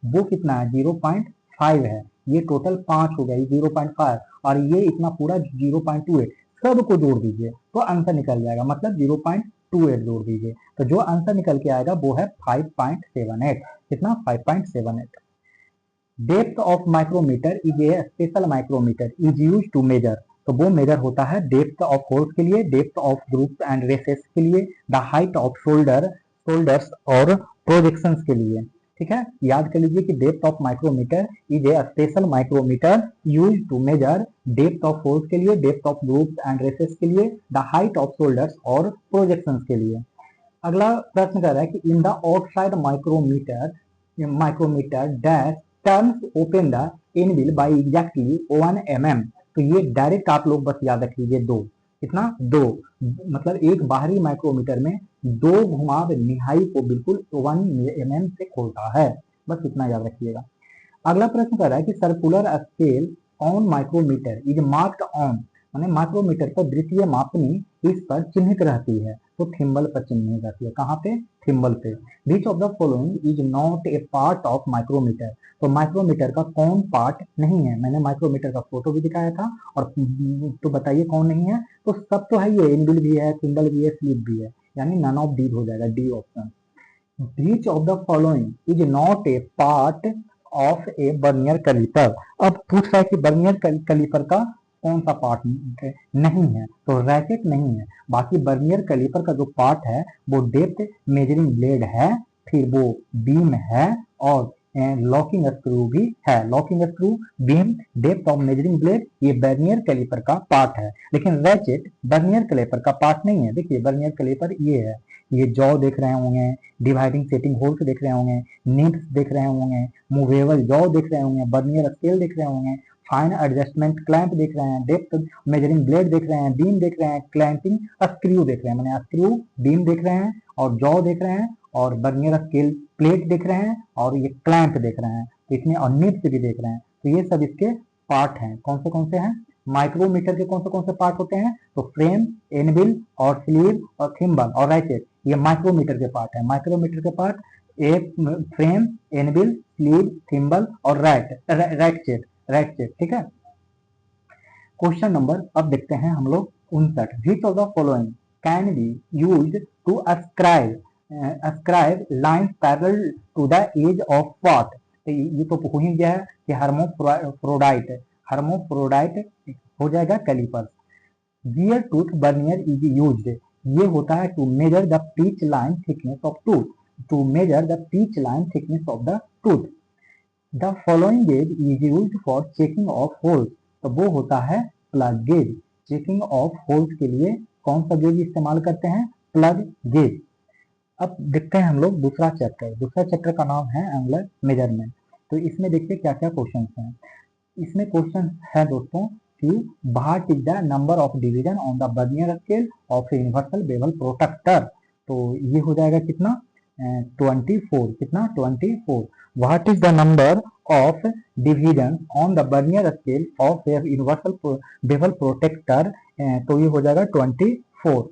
वो कितना है, 0.5 है, ये टोटल 5 हो गया, 0.5, और ये इतना पूरा 0.28, सबको जोड़ दीजिए तो आंसर निकल जाएगा, मतलब 0.28 जोड़ दीजिए, तो जो आंसर निकल के आएगा वो है 5.78, कितना, 5.78। Depth of micrometer is a special micrometer is use to measure, तो वो मेजर होता है डेप्थ ऑफ होल्स के लिए, depth of groups and recesses के लिए, द हाइट ऑफ शोल्डर्स और प्रोजेक्शंस के लिए। ठीक है, याद कर लीजिए कि depth of micrometer is a special micrometer use to measure depth of holes के लिए, depth of groups and recesses के लिए, द हाइट ऑफ शोल्डर्स और प्रोजेक्शंस के लिए। अगला प्रश्न कर रहा है कि in the outside micrometer dash turns open the anvil bye exactly 1 mm, तो ये डायरेक्ट आप लोग बस याद रख लीजिए, दो, कितना, दो, मतलब एक बाहरी माइक्रोमीटर में दो घुमाव निहाई को बिल्कुल 1 mm से खोलता है, बस इतना याद रखिएगा। अगला प्रश्न कर रहा है कि circular scale on micrometer is marked on, माने माइक्रोमीटर पर द्वितीय मापनी इस पर चिन्हित रहती है, तो थिम्बल पर चिन्हित रहती है, कहाँ पे, थिम्बल पे। Which of the following is not a part of micrometer, तो माइक्रोमीटर का कौन पार्ट नहीं है, मैंने माइक्रोमीटर का फोटो भी दिखाया था, और तो बताइए कौन नहीं है, तो सब तो है, ये एनविल भी है, थिम्बल भी है, स्लिप भी है, यानी नन ऑफ दी हो जाएगा, D option. Which of the following is not a part of a vernier caliper, अब पूछ रहा है कि बर्नियर कैलिपर का कौन सा पार्ट नहीं है, तो रैकेट नहीं है, बाकी बर्नियर कैलिपर का जो पार्ट है वो डेप्थ मेजरिंग ब्लेड है, फिर वो बीम है, और लॉकिंग स्क्रू भी है। Locking screw, beam, depth of measuring blade, ये वर्नियर कैलिपर का पार्ट है। लेकिन रैचेट वर्नियर कैलिपर का पार्ट नहीं है। देखिए वर्नियर कैलिपर ये है, ये जॉ देख रहे होंगे, डिवाइडिंग सेटिंग होल्स देख रहे होंगे, निब्स देख रहे होंगे, मूवेबल जॉ देख रहे होंगे, वर्नियर स्केल देख रहे होंगे, फाइन एडजस्टमेंट क्लैंप देख रहे हैं, डेप्थ मेजरिंग ब्लेड देख रहे हैं, बीम देख रहे हैं, क्लैंपिंग स्क्रू देख रहे हैं, मैंने स्क्रू बीम देख रहे हैं और जॉ देख रहे हैं और वर्नियर स्केल प्लेट देख रहे हैं और ये क्लैंप देख रहे हैं। तो इसमें और निब्स भी देख रहे हैं। तो ये सब इसके पार्ट हैं। कौन से हैं? माइक्रोमीटर के कौन से पार्ट होते हैं? तो फ्रेम, एनविल और स्लीव और थिम्बल और रैचेट, ये माइक्रोमीटर के पार्ट है। माइक्रोमीटर के पार्ट एक फ्रेम, एनविल, स्लीव, थिम्बल और रैचेट। ठीक है। क्वेश्चन नंबर अब देखते हैं हम लोग 59। Which of the following can be used to ascribe lines parallel to the edge of what? ये तो हो ही गया है कि हर्मोफ्रोडाइट हो जाएगा calipers. Gear tooth vernier is used, ये होता है to measure the pitch line thickness of tooth, to measure the pitch line thickness of the tooth. The following gauge is used for checking of holes, तो वो होता है plug gauge. Checking of holes के लिए कौन सा gauge इस्तेमाल करते हैं? Plug gauge. अब देखते हैं हम लोग दूसरा चैप्टर का नाम है एंगुलर मेजरमेंट। तो इसमें देखिए क्या क्या क्वेश्चन हैं। इसमें क्वेश्चन है दोस्तों कि what is the number of division on the vernier scale of universal bevel protractor. तो ये हो जाएगा कितना? 24। कितना? 24। What is the number of division on the vernier scale of universal bevel protractor, तो ये हो जाएगा 24।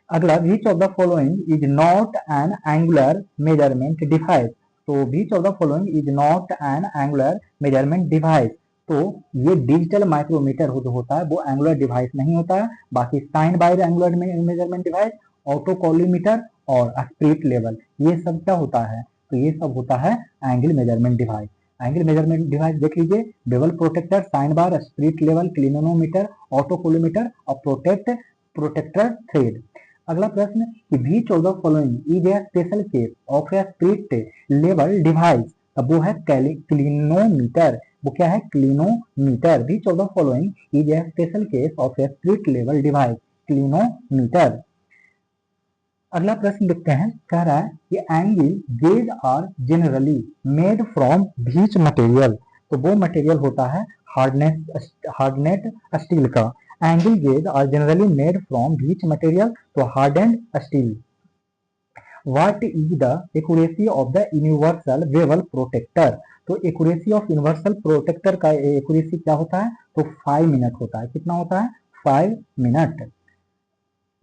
अगला, which of the following is not an angular measurement device. तो which of the following is not an angular measurement device, तो ये digital micrometer जो होता है वो एंगुलर डिवाइस नहीं होता है। बाकी sine bar angular measurement device, autocollimator और स्पिरिट लेवल, ये सब क्या होता है? तो ये सब होता है angle measurement device. Angle measurement device देख लीजिए, bevel protractor, sine bar, spirit level, clinometer, autocollimator और प्रोटेक्टर थ्रेड। अगला प्रश्न कि which of the following is a special case of a spirit level device, अब वो है क्लिनोमीटर। वो क्या है? Clinometer. Which of the following is a special case of a spirit level device, clinometer. अगला प्रश्न देखते हैं, कह रहा है कि angle gauge are generally made from which material, तो वो मटेरियल होता है हार्डनेट स्टील का। Angle gauge are generally made from which material, तो hardened steel. What is the accuracy of the universal bevel protractor, तो एक्यूरेसी ऑफ यूनिवर्सल प्रोटेक्टर का accuracy क्या होता है? तो 5 मिनट होता है। कितना होता है? 5 minute.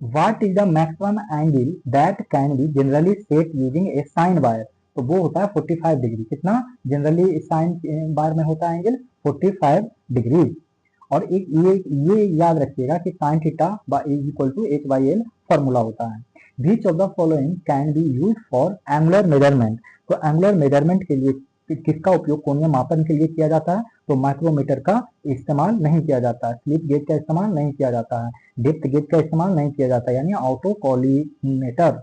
What is the maximum angle that can be generally set using a sine bar, तो वो होता है 45 डिग्री। कितना जनरली साइन बार में होता है एंगल? 45 डिग्री। और एक ये याद रखिएगा कि sine theta is equal to h/l formula होता है। Which of the following can be use for angular measurement, तो एंगुलर मेजरमेंट के लिए किसका उपयोग कोणीय मापन के लिए किया जाता है? तो माइक्रोमीटर का इस्तेमाल नहीं किया जाता है, स्लिप गेज का इस्तेमाल नहीं किया जाता है, डेप्थ गेज का इस्तेमाल नहीं किया जाता है, यानी ऑटोकॉलिमेटर।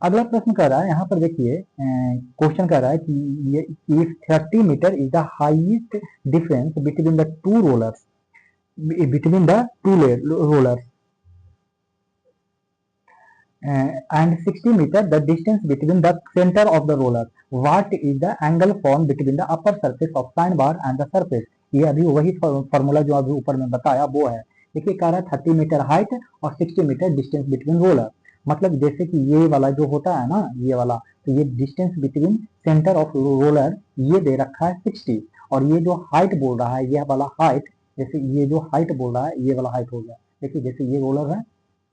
अगला प्रश्न कर रहा है, यहाँ पर देखिए क्वेश्चन कर रहा है कि 30 meter is the highest difference between the two rollers and 60 meter the distance between the center of the roller. What is the angle formed between the upper surface of sine bar and the surface? ये अभी वही formula जो अभी ऊपर में बताया वो है। देखिए कह रहा है 30 मीटर हाइट और 60 मीटर डिस्टेंस बिटवीन रोलर। मतलब जैसे कि ये वाला जो होता है ना, ये वाला, तो ये distance between centre of roller ये दे रखा है 60, और ये जो हाइट बोल रहा है ये वाला हाइट, जैसे ये जो हाइट बोल रहा है ये वाला हाइट हो गया। देखिए जैसे ये रोलर है,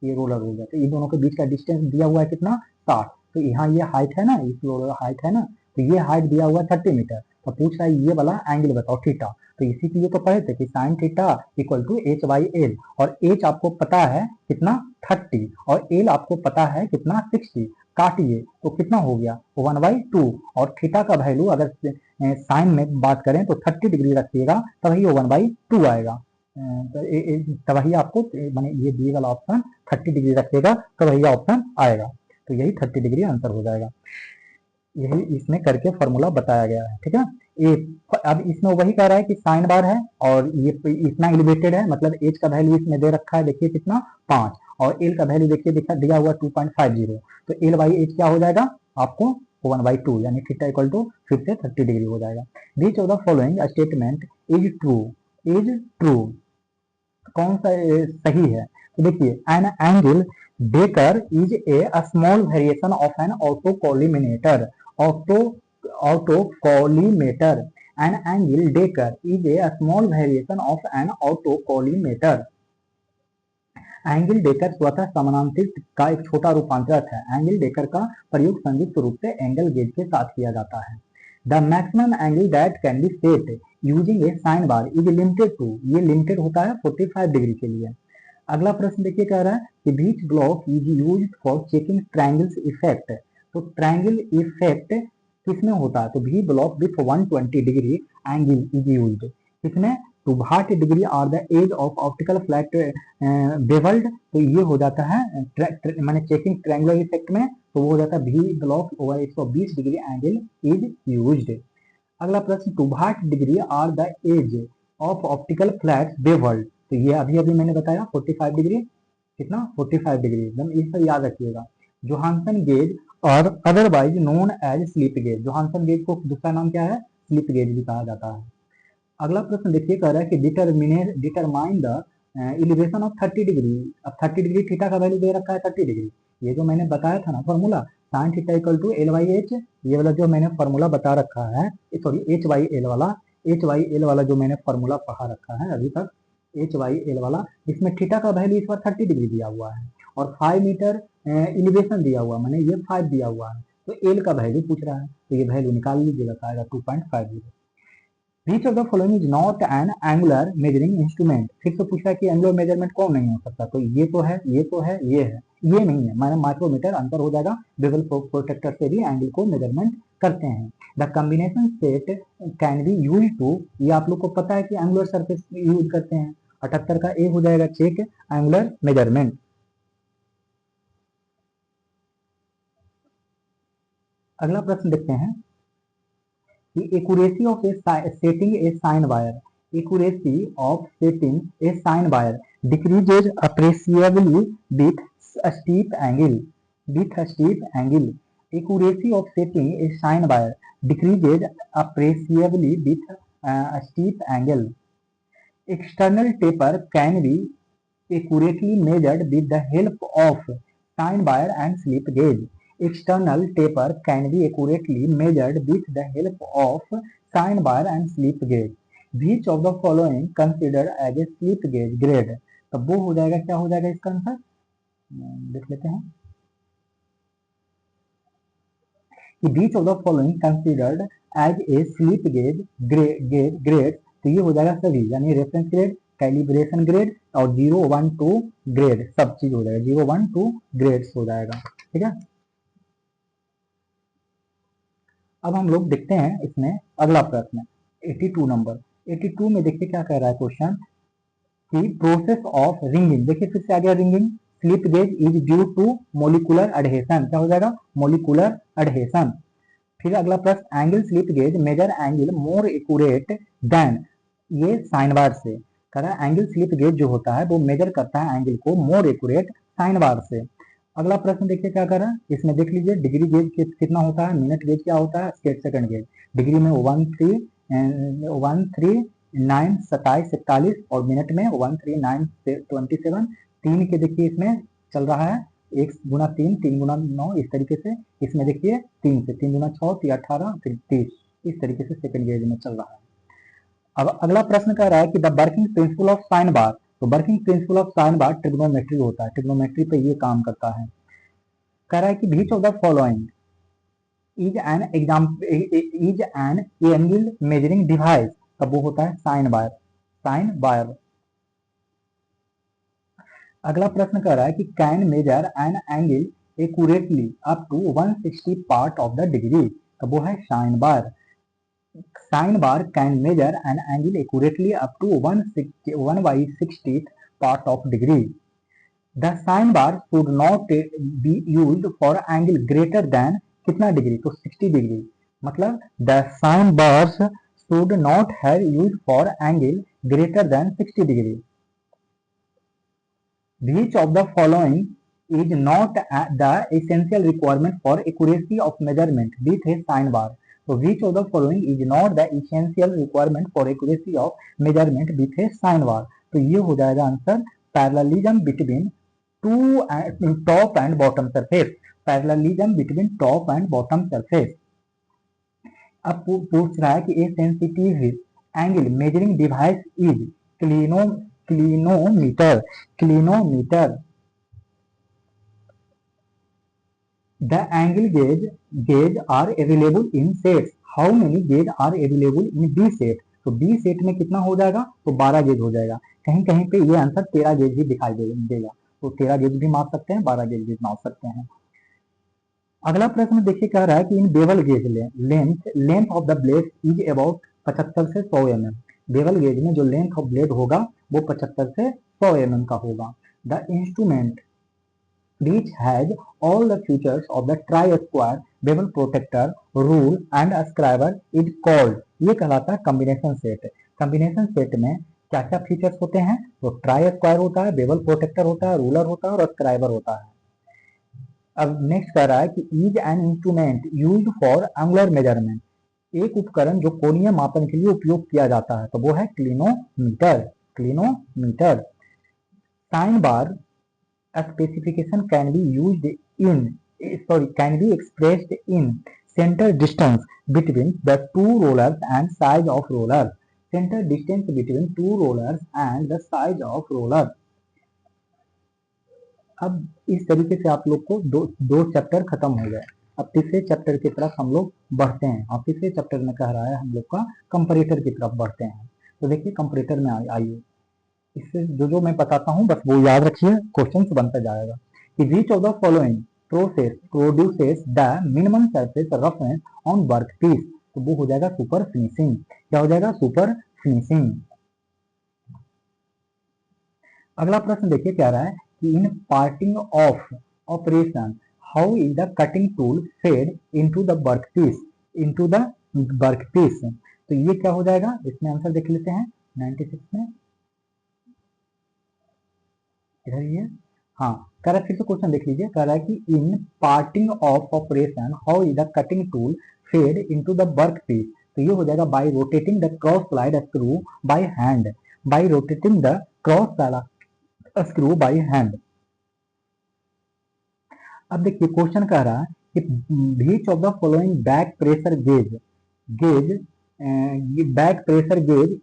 ये रोलर हो गया, तो इन दोनों के बीच का डिस्टेंस दिया हुआ है कितना? 60। तो यहाँ ये हाइट है ना, इस रोलर हाइट है ना, तो ये हाइट दिया हुआ है 30 मीटर। तो पूछ रहा है ये वाला एंगल बताओ थीटा, तो इसी के लिए तो पढ़े थे कि sine theta equal to h/l, और h आपको पता है कितना? 30, और l आपको पता है कितना? 60। काटिए तो कितना हो गया? 1/2, और थीटा का वैल्यू अगर साइन में बात करें तो 30 डिग्री रखिएगा तभी 1/2 आएगा। तभी आपको माने ये दिए वाला ऑप्शन 30 डिग्री रखेगा तो वही ऑप्शन आएगा, तो यही 30 डिग्री आंसर हो जाएगा। यही इसमें करके फॉर्मूला बताया गया है, ठीक है। ए अब इसमें वही कह रहा है कि साइन बार है और ये इतना एलिवेटेड है, मतलब एच का वैल्यू इसमें दे रखा है, देखिए कितना 5, और एल का वैल्यू देखिए दिया हुआ 2.50, तो एल बाई एच क्या हो जाएगा आपको 1/2, यानी थीटा इक्वल टू फिर से 30 डिग्री हो जाएगा। Which of the following statement is true, is true, कौन सा सही है? तो देखिए an angle dekkor is a small variation of an autocollimator, autocollimator, an angle dekkor is a small variation of an autocollimator. Angle dekkor स्वतः समानांतर का एक छोटा रूपांतरक है। एंगल डेकर का प्रयोग संयुक्त रूप से एंगल गेज के साथ किया जाता है। The maximum angle that can be set using a sine bar is limited to, ये लिमिटेड होता है 45 डिग्री के लिए। अगला प्रश्न देखिए कह रहा है कि which block is used for checking triangles effect, तो ट्रायंगल इफेक्ट किसमें होता है? तो V block with 120 degree angle is used, किसमें? To what degree are the edge of optical flat bevelled, तो ये हो जाता है माने चेकिंग ट्रायंगुलर इफेक्ट में, तो वो हो जाता है V block over 120 degree angle is used. अगला प्रश्न to what degree are the edge of optical flats bevelled, तो ये अभी अभी मैंने बताया 45 डिग्री, कितना 45 डिग्री, एकदम इसे याद रखिएगा। जोहानसन गेज और otherwise known as slip gauge, Johansson gauge को दूसरा नाम क्या है? स्लिप गेज भी कहा जाता है। अगला प्रश्न देखिए कह रहा है कि determine the elevation of 30 degree, अब 30 डिग्री थीटा का वैल्यू दे रखा है 30 डिग्री, ये जो मैंने बताया था ना formula sine theta equal to L by H, ये वाला जो मैंने फॉर्मूला बता रखा है, सॉरी एच बाई एल वाला जो मैंने फॉर्मूला पढ़ा रखा है अभी तक, एच बाई एल वाला, इसमें थीटा का वैल्यू इस बार 30 डिग्री दिया हुआ है और 5 मीटर एलिवेशन दिया हुआ, मैंने ये 5 दिया हुआ है, तो एल का वैल्यू पूछ रहा है, तो ये वैल्यू निकाल लीजिएगा, आएगा 2.50। Which of the following is not an angular measuring instrument, फिर से पूछा कि एंगुलर मेजरमेंट कौन नहीं हो सकता, तो ये तो है, ये तो है, ये है, ये नहीं है, माने माइक्रोमीटर अंतर हो जाएगा, बेवल प्रोटेक्टर से भी एंगल को मेजरमेंट करते हैं। The combination set can be use to, ये आप लोग को पता है कि एंगुलर सरफेस यूज करते हैं, 78 का ए हो जाएगा चेक एंगुलर मेजरमेंट। अगला प्रश्न देखते हैं कि accuracy of setting a sine wire, accuracy of setting a sine wire decreases appreciably with a steep angle, accuracy of setting a sine wire decreases appreciably with a steep angle. External taper can be accurately measured with the help of sine wire and slip gauge. External taper can be accurately measured with the help of sine wire and slip gauge. Which of the following considered as a slip gauge grade? तब वो हो जाएगा, क्या हो जाएगा इसका answer देख लेते हैं कि which of the following considered as a slip gauge grade, तो ये हो जाएगा सभी, यानी रेफरेंस ग्रेड, कैलिब्रेशन ग्रेड और 0, 1, 2 ग्रेड, सब चीज हो जाएगा, 0, 1, 2 ग्रेड्स हो जाएगा, ठीक है। अब हम लोग देखते हैं इसमें अगला प्रश्न 82 नंबर। 82 में देखिए क्या कह रहा है क्वेश्चन कि प्रोसेस ऑफ रिंगिंग, देखिए फिर से आ गया ringing, slip gauge is due to molecular adhesion, क्या हो जाएगा मोलिकुलर एडहेशन। फिर अगला प्रश्न angle slip gauge measure angle more accurate than, ये साइन बार से कह रहा है, एंगल स्लिप गेज जो होता है वो मेजर करता है एंगल को मोर एक्यूरेट साइन बार से। अगला प्रश्न देखिए क्या कर रहा है, इसमें देख लीजिए डिग्री गेज कितना होता है, मिनट गेज क्या होता है, स्केट सेकंड गेज, डिग्री में 13927 और मिनट में 13927, तीन के देखिए इसमें चल रहा है 1 गुना 3, 3 गुना 9, इस तरीके से, इसमें देखिए 3 से 3 गुना 6, 18, फिर 30, इस तरीके से सेकंड गेज में चल रहा है। अब अगला प्रश्न कह रहा है कि the working principle of sine bar, तो working principle of sine bar trigonometry होता है, ट्रिग्नोमेट्री पे ये काम करता है। कह रहा है कि which of the following is an angle measuring device, तब वो होता है साइन बार, साइन बार। अगला प्रश्न कह रहा है कि can measure an angle accurately up to 160 part of the degree, तब वो है sine bar. Sine bar can measure an angle accurately up to 1/60th part of degree. The sine bar should not be used for angle greater than कितना degree, तो 60 degree. मतलब the sine bars should not have use for angle greater than 60 degree. Which of the following is not the essential requirement for accuracy of measurement with a sine bar? So which of the following is not the essential requirement for accuracy of measurement with a sine bar? तो ये हो जाएगा answer parallelism between top and bottom surface, parallelism between top and bottom surface. अब पूछ रहा है कि a sensitive angle measuring device is clinometer. The angle gauge are available in sets. How many gauge are available in B set? तो B set में कितना हो जाएगा, तो 12 गेज हो जाएगा। कहीं कहीं पे ये आंसर 13 गेज भी दिखाई देगा, तो 13 गेज भी मार सकते हैं, 12 गेज भी मार सकते हैं। अगला प्रश्न देखिए, कह रहा है कि in bevel gauge length of the blade is about 75 से 100 mm। बेवल गेज में जो लेंथ ऑफ ब्लेड होगा वो 75 से 100 mm का होगा। The instrument which has all the features of the tri-square bevel protector, rule and scriber is called, ये कहलाता है कॉम्बिनेशन सेट। कॉम्बिनेशन सेट में क्या क्या फीचर्स होते हैं, तो ट्राई स्क्वायर होता है, बेवल प्रोटेक्टर होता है, रूलर होता है और स्क्राइबर होता है। अब नेक्स्ट कह रहा है कि is an instrument used for angular measurement, एक उपकरण जो कोणीय मापन के लिए उपयोग किया जाता है, तो वो है clinometer. Sine bar specification can be expressed in center distance between the two rollers and size of roller, center distance between two rollers and the size of roller। अब इस तरीके से आप लोग को दो चैप्टर खत्म हो गए। अब तीसरे चैप्टर की तरफ हम लोग बढ़ते हैं, और तीसरे चैप्टर में कह रहा है हम लोग का कंपैरेटर की तरफ बढ़ते हैं। तो देखिए कंपैरेटर में आइए, इससे जो मैं बताता हूं बस वो याद रखिए, क्वेश्चन बनता जाएगा कि which of the following process produces the minimum surface roughness on workpiece, तो वो हो जाएगा सुपर फिनिशिंग। क्या हो जाएगा, सुपर फिनिशिंग। अगला प्रश्न देखिए, क्या रहा है कि in parting off operation how is the cutting tool fed into the workpiece, तो ये क्या हो जाएगा, इसमें आंसर देख लेते हैं 96 में, इधर ही है। हाँ, कह रहा है, फिर से क्वेश्चन देख लीजिए, कह रहा है कि in parting off operation how is the cutting tool fed into the workpiece, तो ये हो जाएगा by rotating the cross slide screw by hand, by rotating the cross slide screw by hand. अब देखिए क्वेश्चन कह रहा है कि which of the following back pressure gauge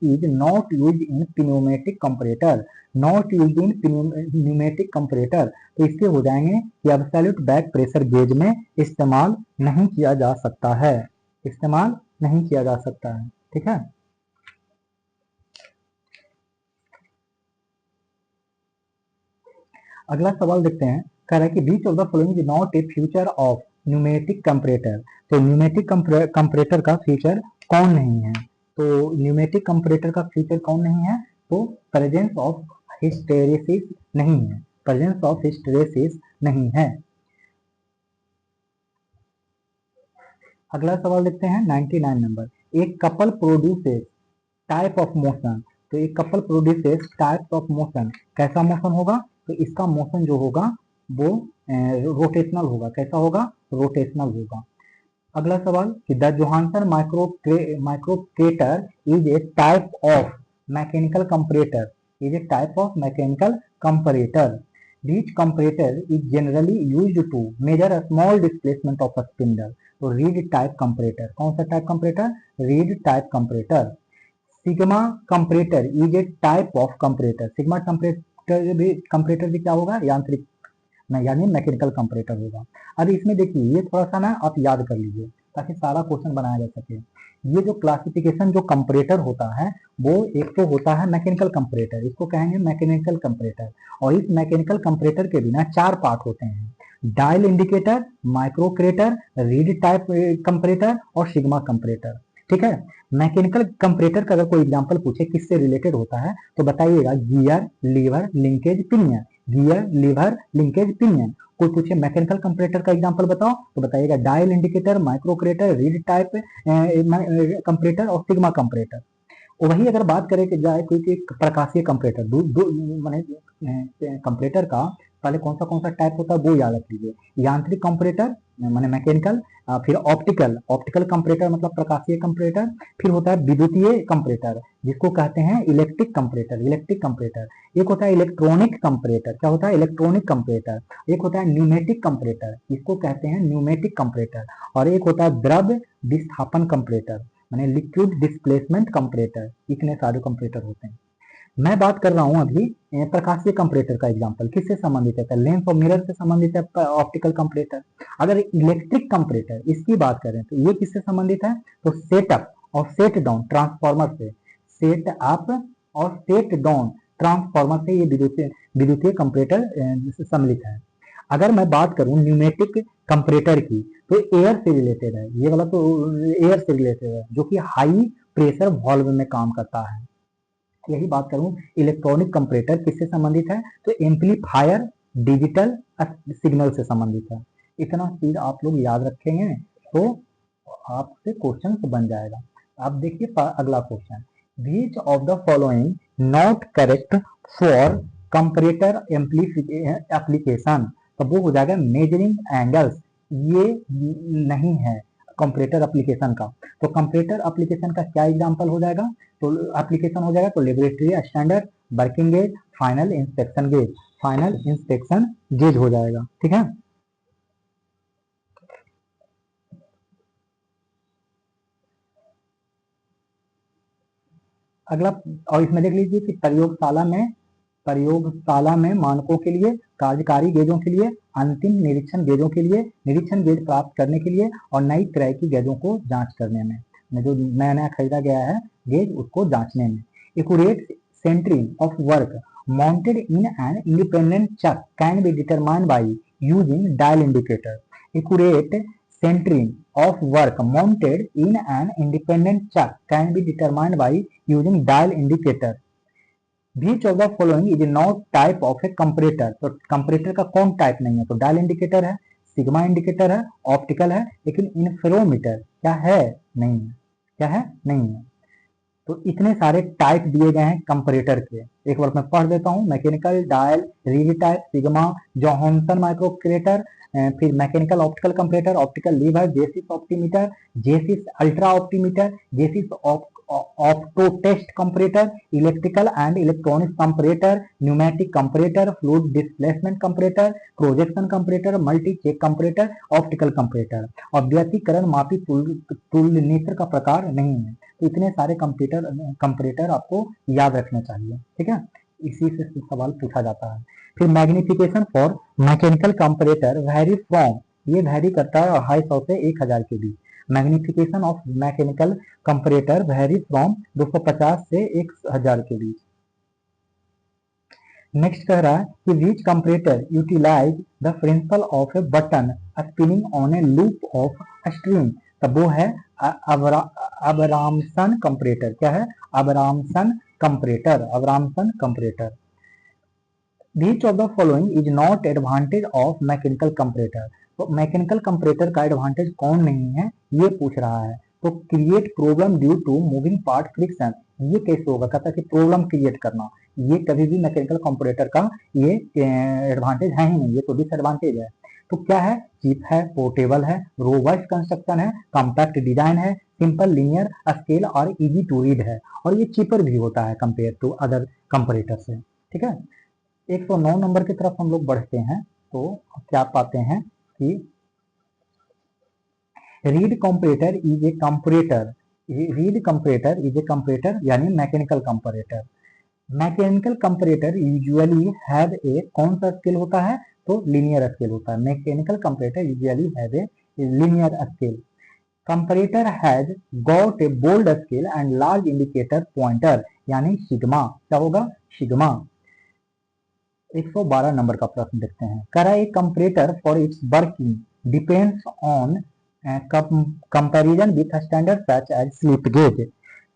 is not used in pneumatic comparator, not used in pneumatic comparator, तो इसके हो जाएंगे कि एब्सोल्यूट बैक प्रेशर गेज में इस्तेमाल नहीं किया जा सकता है, इस्तेमाल नहीं किया जा सकता है। ठीक है, अगला सवाल देखते हैं, कह रहा है कि which of the following is not a feature of pneumatic comparator, तो न्यूमेटिक कंपैरेटर का फीचर कौन नहीं है, तो न्यूमेटिक कंपैरेटर का फीचर कौन नहीं है, तो प्रेजेंस ऑफ हिस्टेरेसिस नहीं है, प्रेजेंस ऑफ हिस्टेरेसिस नहीं है। अगला सवाल देखते हैं 99 नंबर, एक couple produces type of motion, तो एक couple produces type of motion, कैसा मोशन होगा, तो इसका मोशन जो होगा वो रोटेशनल होगा, कैसा होगा, रोटेशनल होगा। अगला सवाल कि the Johansson microkator is a type of mechanical comparator, is a type of mechanical comparator, which comparator is generally used to measure a small displacement of a spindle, तो रीड टाइप कंपैरेटर, कौन सा type comparator, read type comparator. Sigma comparator is a type of comparator, sigma comparator भी क्या होगा, यांत्रिक यानी mechanical comparator होगा। अब इसमें देखिए ये थोड़ा सा ना आप याद कर लीजिए ताकि सारा क्वेश्चन बनाया जा सके। ये जो क्लासिफिकेशन जो कंपैरेटर होता है वो एक तो होता है मैकेनिकल कंपैरेटर, इसको कहेंगे मैकेनिकल कंपैरेटर, और इस मैकेनिकल कंपैरेटर के बिना 4 पार्ट होते हैं, dial indicator, microkator, reed type comparator और सिग्मा कंपैरेटर। ठीक है, मैकेनिकल कंपैरेटर का अगर कोई एग्जांपल पूछे किससे रिलेटेड होता है तो बताइएगा gear, lever, linkage, pinion, gear, lever, linkage, pinion. कोई पूछे मैकेनिकल कंपैरेटर का एग्जांपल बताओ तो बताइएगा dial indicator, microkator, reed type comparator और सिग्मा कंपैरेटर। वही अगर बात करें कि जाए कोई एक प्रकाशीय कंपैरेटर, माने कंपैरेटर का पहले कौन सा टाइप होता है वो याद रख लीजिए। यांत्रिक कंपैरेटर माने मैकेनिकल, फिर ऑप्टिकल कंपैरेटर मतलब प्रकाशीय कंपैरेटर, फिर होता है विद्युतीय कंपैरेटर जिसको कहते हैं इलेक्ट्रिक कंपैरेटर। एक होता है इलेक्ट्रॉनिक कंपैरेटर, क्या होता है इलेक्ट्रॉनिक कंपैरेटर। एक होता है न्यूमेटिक कंपैरेटर, इसको कहते हैं न्यूमेटिक कंपैरेटर। और एक होता है द्रव विस्थापन कंपैरेटर माने लिक्विड डिस्प्लेसमेंट कंपैरेटर। इतने सारे कंपैरेटर होते हैं। मैं बात कर रहा हूं अभी प्रकाशीय कंपैरेटर का एग्जांपल किससे संबंधित है, लेंस और मिरर से संबंधित है ऑप्टिकल कंपैरेटर। अगर इलेक्ट्रिक कंपैरेटर इसकी बात करें तो ये किससे संबंधित है, तो सेटअप और सेट डाउन ट्रांसफार्मर से, सेट अप और सेट डाउन ट्रांसफार्मर से ये विद्युतीय कंपैरेटर सम्मिलित है। अगर मैं बात करूं न्यूमेटिक कंपैरेटर की तो एयर से रिलेटेड है, ये वाला तो एयर से रिलेटेड है जो कि हाई प्रेशर वाल्व में काम करता है। यही बात करूं इलेक्ट्रॉनिक कंपैरेटर किससे संबंधित है, तो एम्पलीफायर डिजिटल सिग्नल से संबंधित है। इतना चीज आप लोग याद रखेंगे तो आपसे क्वेश्चन बन जाएगा। आप देखिए अगला question, which of the following not correct for comparator application, तो वो हो जाएगा मेजरिंग एंगल्स, ये नहीं है कंपैरेटर एप्लीकेशन का। तो कंपैरेटर एप्लीकेशन का क्या एग्जांपल हो जाएगा, तो एप्लीकेशन हो जाएगा तो laboratory standard, working gauge, final inspection gauge हो जाएगा। ठीक है, अगला और इसमें देख लीजिए कि प्रयोगशाला में मानकों के लिए, कार्यकारी गेजों के लिए, अंतिम निरीक्षण गेजों के लिए, निरीक्षण गेज प्राप्त करने के लिए और नई तरह की गेजों को जांच करने में जो नया खरीदा गया है गेज उसको जांचने में। Accurate centering of work mounted in an independent chuck can be determined by using dial indicator. Accurate centering of work mounted in an independent chuck can be determined by using dial indicator. Which of the following is not type of a comparator? तो comparator का कौन type नहीं है, तो dial indicator है, sigma indicator है, optical है, लेकिन इंफ्रोमीटर क्या है, नहीं है, क्या है, नहीं है। तो इतने सारे टाइप दिए गए हैं कंपैरेटर के, एक बार मैं पढ़ देता हूँ। Mechanical, dial, reed type, sigma, Johansson microkator, फिर mechanical optical comparator, optical lever, Zeiss optimeter, Zeiss ultra optimeter, Zeiss optotest comparator, electrical and electronic comparator, pneumatic comparator, fluid displacement comparator, projection comparator, multi check comparator, optical comparator. और व्यतिकरण मापी तुलनित्र का प्रकार नहीं है। तो इतने सारे कंपैरेटर आपको याद रखने चाहिए। ठीक है, इसी से सवाल पूछा जाता है। फिर magnification for mechanical comparator vary from, ये वैरी करता है 250 से 1000 के बीच। Magnification of mechanical comparator vary from 250 से 1000 के बीच। नेक्स्ट कह रहा है कि which comparator utilise the principle of a button spinning on a loop of string, तब वो है अबरामसन कंपैरेटर। क्या है, Abramson comparator. Which of the following is not advantage of mechanical comparator? तो मैकेनिकल कंपैरेटर का एडवांटेज कौन नहीं है ये पूछ रहा है। तो create problem due to moving part friction, ये कैसे होगा, कहता है कि प्रॉब्लम क्रिएट करना, ये कभी भी मैकेनिकल कंपैरेटर का ये एडवांटेज है ही नहीं, ये तो डिसएडवांटेज है। तो क्या है, चीप है, पोर्टेबल है, रोबस्ट कंस्ट्रक्शन है, कॉम्पैक्ट डिजाइन है, सिंपल लीनियर स्केल और इजी टू रीड है, और ये चीपर भी होता है कंपेयर टू अदर कंपैरेटर से। ठीक है, 109 नंबर की तरफ हम लोग बढ़ते हैं तो क्या पाते हैं कि reed comparator is a comparator यानी mechanical comparator. Mechanical comparator usually have a कौन सा स्केल होता है, तो लीनियर स्केल होता है। Mechanical comparator usually have a linear scale. Comparator has got a bold scale and large indicator pointer यानी sigma, क्या होगा, सिग्मा। 112 नंबर का प्रश्न देखते हैं। करा a comparator for its working depends on comparison with standard such as slip gauge.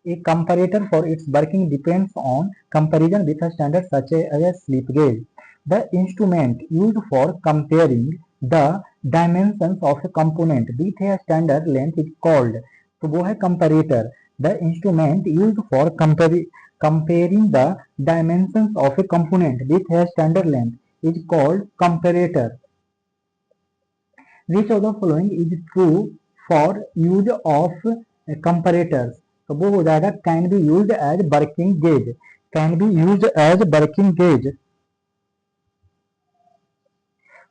A comparator for its working depends on comparison with standard such as slip gauge. The instrument use for comparing the dimensions of a component with a standard length is called, तो वो है comparator. The instrument use for comparing the dimensions of a component with a standard length is called comparator. Which of the following is true for use of comparators? तो वो हो जाएगा can be used as working gauge, can be used as working gauge.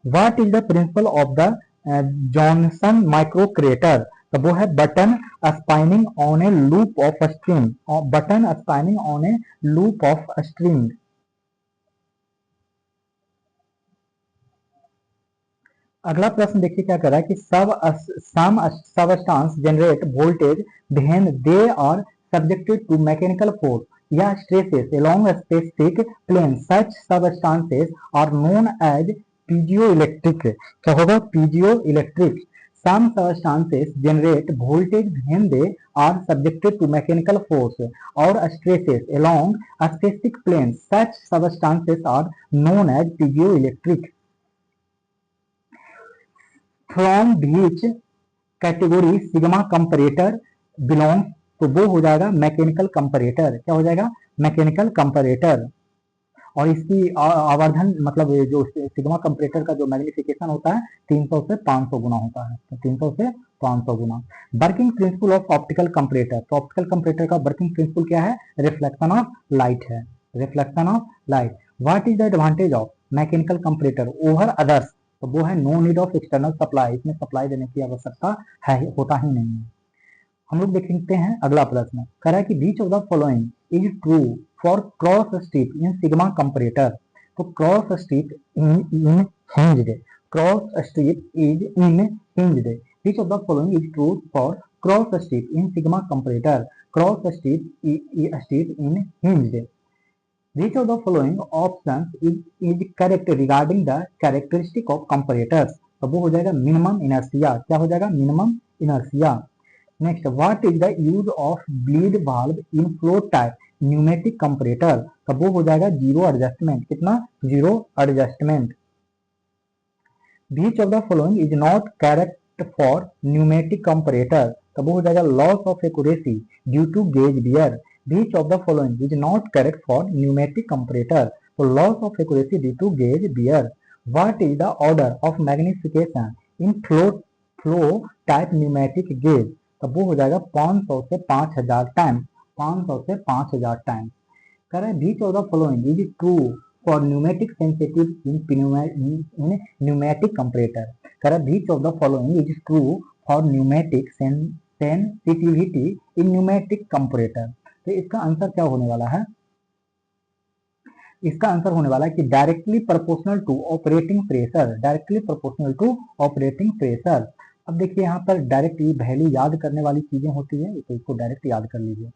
What is the principle of the Johnson microcrater? तो वो है button spinning on a loop of string, button spinning on a loop of string. अगला प्रश्न देखिए क्या कर रहा है कि some substance generate voltage when they are subjected to mechanical force या stresses along a specific plane. Such substances are known as piezoelectric. क्या होगा? piezoelectric. Some substances generate voltage when they are subjected to mechanical force or stresses along a specific plane. Such substances are known as piezoelectric. From which category sigma comparator belongs? तो वो हो जाएगा mechanical comparator. क्या हो जाएगा? Mechanical comparator. और इसकी आवर्धन मतलब जो सिग्मा कंपैरेटर का जो मैग्निफिकेशन होता है 300 से 500 गुना होता है, तो 300 से 500 गुना। Working principle of optical comparator, तो ऑप्टिकल कंपैरेटर का वर्किंग प्रिंसिपल क्या है? रिफ्लेक्शन ऑफ लाइट है, reflection of light. What is the advantage of mechanical comparator over others? तो वो है no need of external supply, इसमें सप्लाई देने की आवश्यकता है होता ही नहीं है। हम लोग देखते हैं अगला प्रश्न, कह रहा है कि which of the following is true for cross strip in sigma comparator. तो cross strip in hinged, cross strip is in hinged. Which of the following is true for cross strip in sigma comparator, cross strip in hinged. Which of the following options is correct regarding the characteristic of comparators? तो वो हो जाएगा minimum inertia. क्या हो जाएगा? Minimum inertia. Next, what is the use of bleed valve in flow type pneumatic comparator? तो वो हो जाएगा जीरो एडजस्टमेंट। कितना? Zero adjustment. Which of the following is not correct for pneumatic comparator? तो वो हो जाएगा loss of accuracy due to gauge wear. Which of the following is not correct for pneumatic comparator? तो loss of accuracy due to gauge wear. What is the order of magnification in flow type pneumatic gauge? तो वो हो जाएगा 500 से 5000 time, 500 से 5000 time. कह रहा है which of the following is true for pneumatic sensitive in pneumatic comparator? कह रहा है which of the following is true for pneumatic sensitivity in pneumatic comparator? तो इसका आंसर क्या होने वाला है? इसका आंसर होने वाला है कि directly proportional to operating pressure, directly proportional to operating pressure. अब देखिए यहाँ पर डायरेक्ट वैल्यू याद करने वाली चीजें होती है, तो इसको डायरेक्ट याद कर लीजिए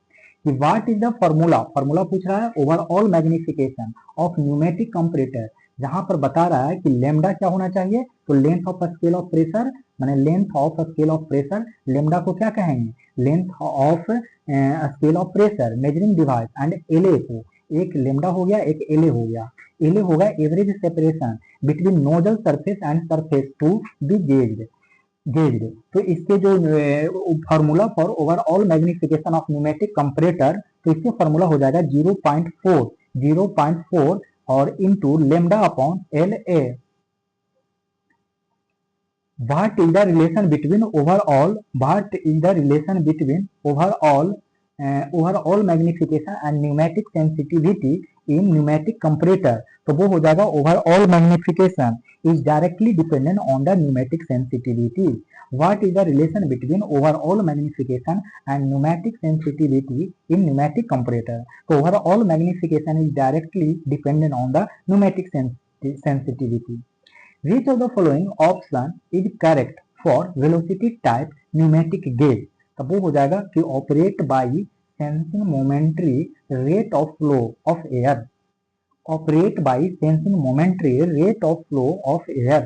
कि what is the formula, formula पूछ रहा है overall magnification of pneumatic comparator, जहां पर बता रहा है कि लेमडा क्या होना चाहिए? तो length of scale of pressure, माने length of scale of pressure, lambda को क्या कहेंगे? Length of scale of pressure measuring device and LA को, एक लेमडा हो गया, एक एलए हो गया। एलए होगा average separation between nozzle surface and surface to be gauged. तो इसके जो formula for overall magnification of pneumatic comparator, तो इसके फार्मूला हो जाएगा 0.4 और into lambda upon L A. What is the relation between overall magnification and pneumatic sensitivity in pneumatic comparator? तो वो हो जाएगा overall magnification is directly dependent on the pneumatic sensitivity. What is the relation between overall magnification and pneumatic sensitivity in pneumatic comparator? तो overall magnification is directly dependent on the pneumatic sensitivity. Which of the following option is correct for velocity type pneumatic gauge? तब वो हो जाएगा कि operate by sensing momentary rate of flow of air. Operate by sensing momentary rate of flow of air.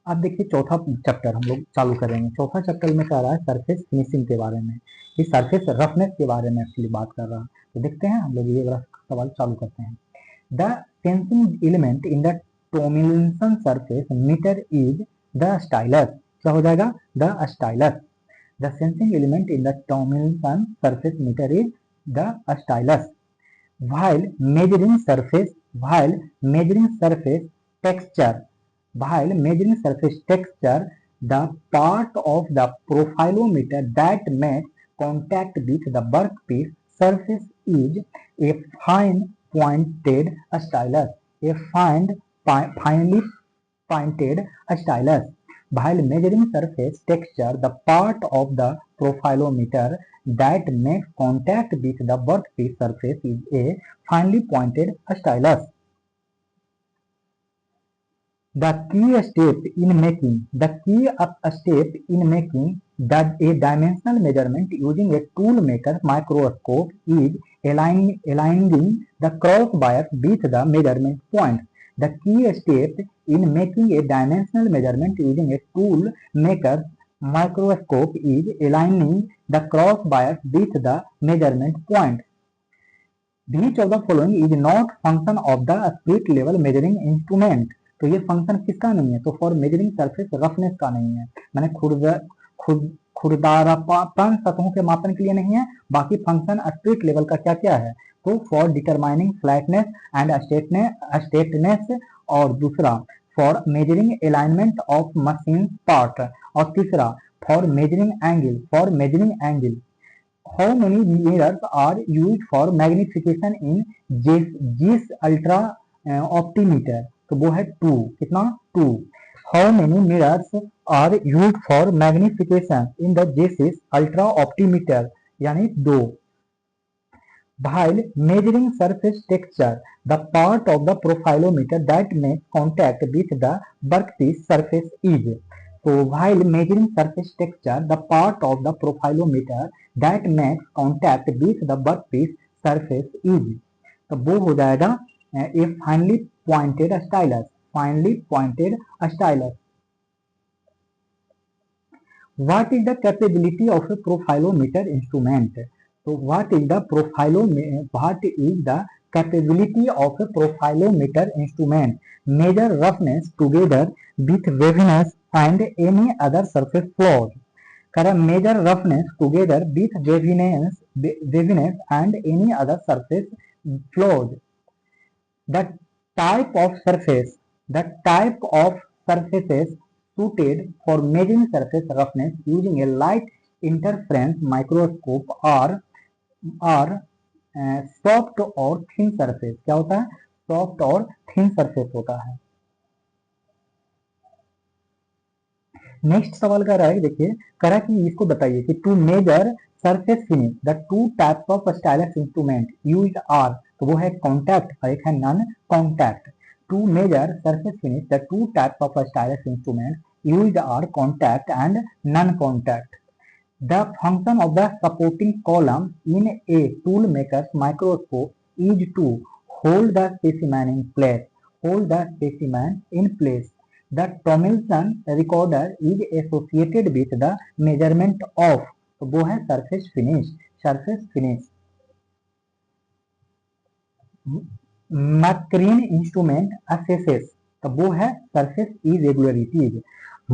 अब देखिए चौथा chapter हम लोग चालू करेंगे। चौथा चैप्टर में कह रहा है सरफेस फिनिशिंग के बारे में, इस सरफेस रफनेस के बारे में एक्चुअली बात कर रहा है। तो देखते हैं हम लोग ये वाला सवाल चालू करते हैं। The sensing element in the Tomlinson surface meter is the stylus. क्या हो जाएगा? The stylus. The sensing element in the Tomlinson surface meter is the stylus. while measuring surface texture the part of the profilometer that makes contact with the workpiece surface is a fine pointed stylus, finely pointed stylus. While measuring surface texture, the part of the profilometer that makes contact with the workpiece surface is a finely pointed stylus. The key step in making a dimensional measurement using a tool maker microscope is aligning the cross wires with the measurement point. The key step in making a dimensional measurement using a tool maker microscope is aligning the cross wires with the measurement point. Which of the following is not function of the spirit level measuring instrument? तो ये function किसका नहीं है? तो for measuring surface roughness का नहीं है, मैंने खुरदारापन सतहों के मापन के लिए नहीं है। बाकी फंक्शन स्पिरिट लेवल का क्या क्या है? तो for determining flatness and straightness, और दूसरा for measuring alignment of machine part, और तीसरा for measuring angle. How many mirrors are used for magnification in JIS ultra optimeter? तो वो है 2। कितना? 2। How many mirrors are used for magnification in the JIS ultra optimeter? यानी 2। While measuring surface texture, the part of the profilometer that makes contact with the workpiece surface is. So while measuring surface texture, the part of the profilometer that makes contact with the workpiece surface is. तो वो हो जाएगा a finely pointed stylus. What is the capability of a profilometer instrument? So what is the capability of a profilometer instrument? Measure roughness together with waviness and any other surface flaws. Measure roughness together with waviness and any other surface flaws. The type of surfaces suited for measuring surface roughness using a light interference microscope are soft और thin surface. क्या होता है? Soft और thin surface होता है। Next सवाल कह रहा है, देखिए कह रहा है कि इसको बताइए कि to measure surface finish the two types of stylus instrument used are. तो वो है कॉन्टैक्ट और एक है non contact. To measure surface finish the two types of stylus instrument used are contact and non contact. The function of the supporting column in a tool maker's microscope is to hold the specimen in place. The Tomlinson recorder is associated with the measurement of. तो वो है surface finish. Markering instrument assesses. तो वो है surface irregularities.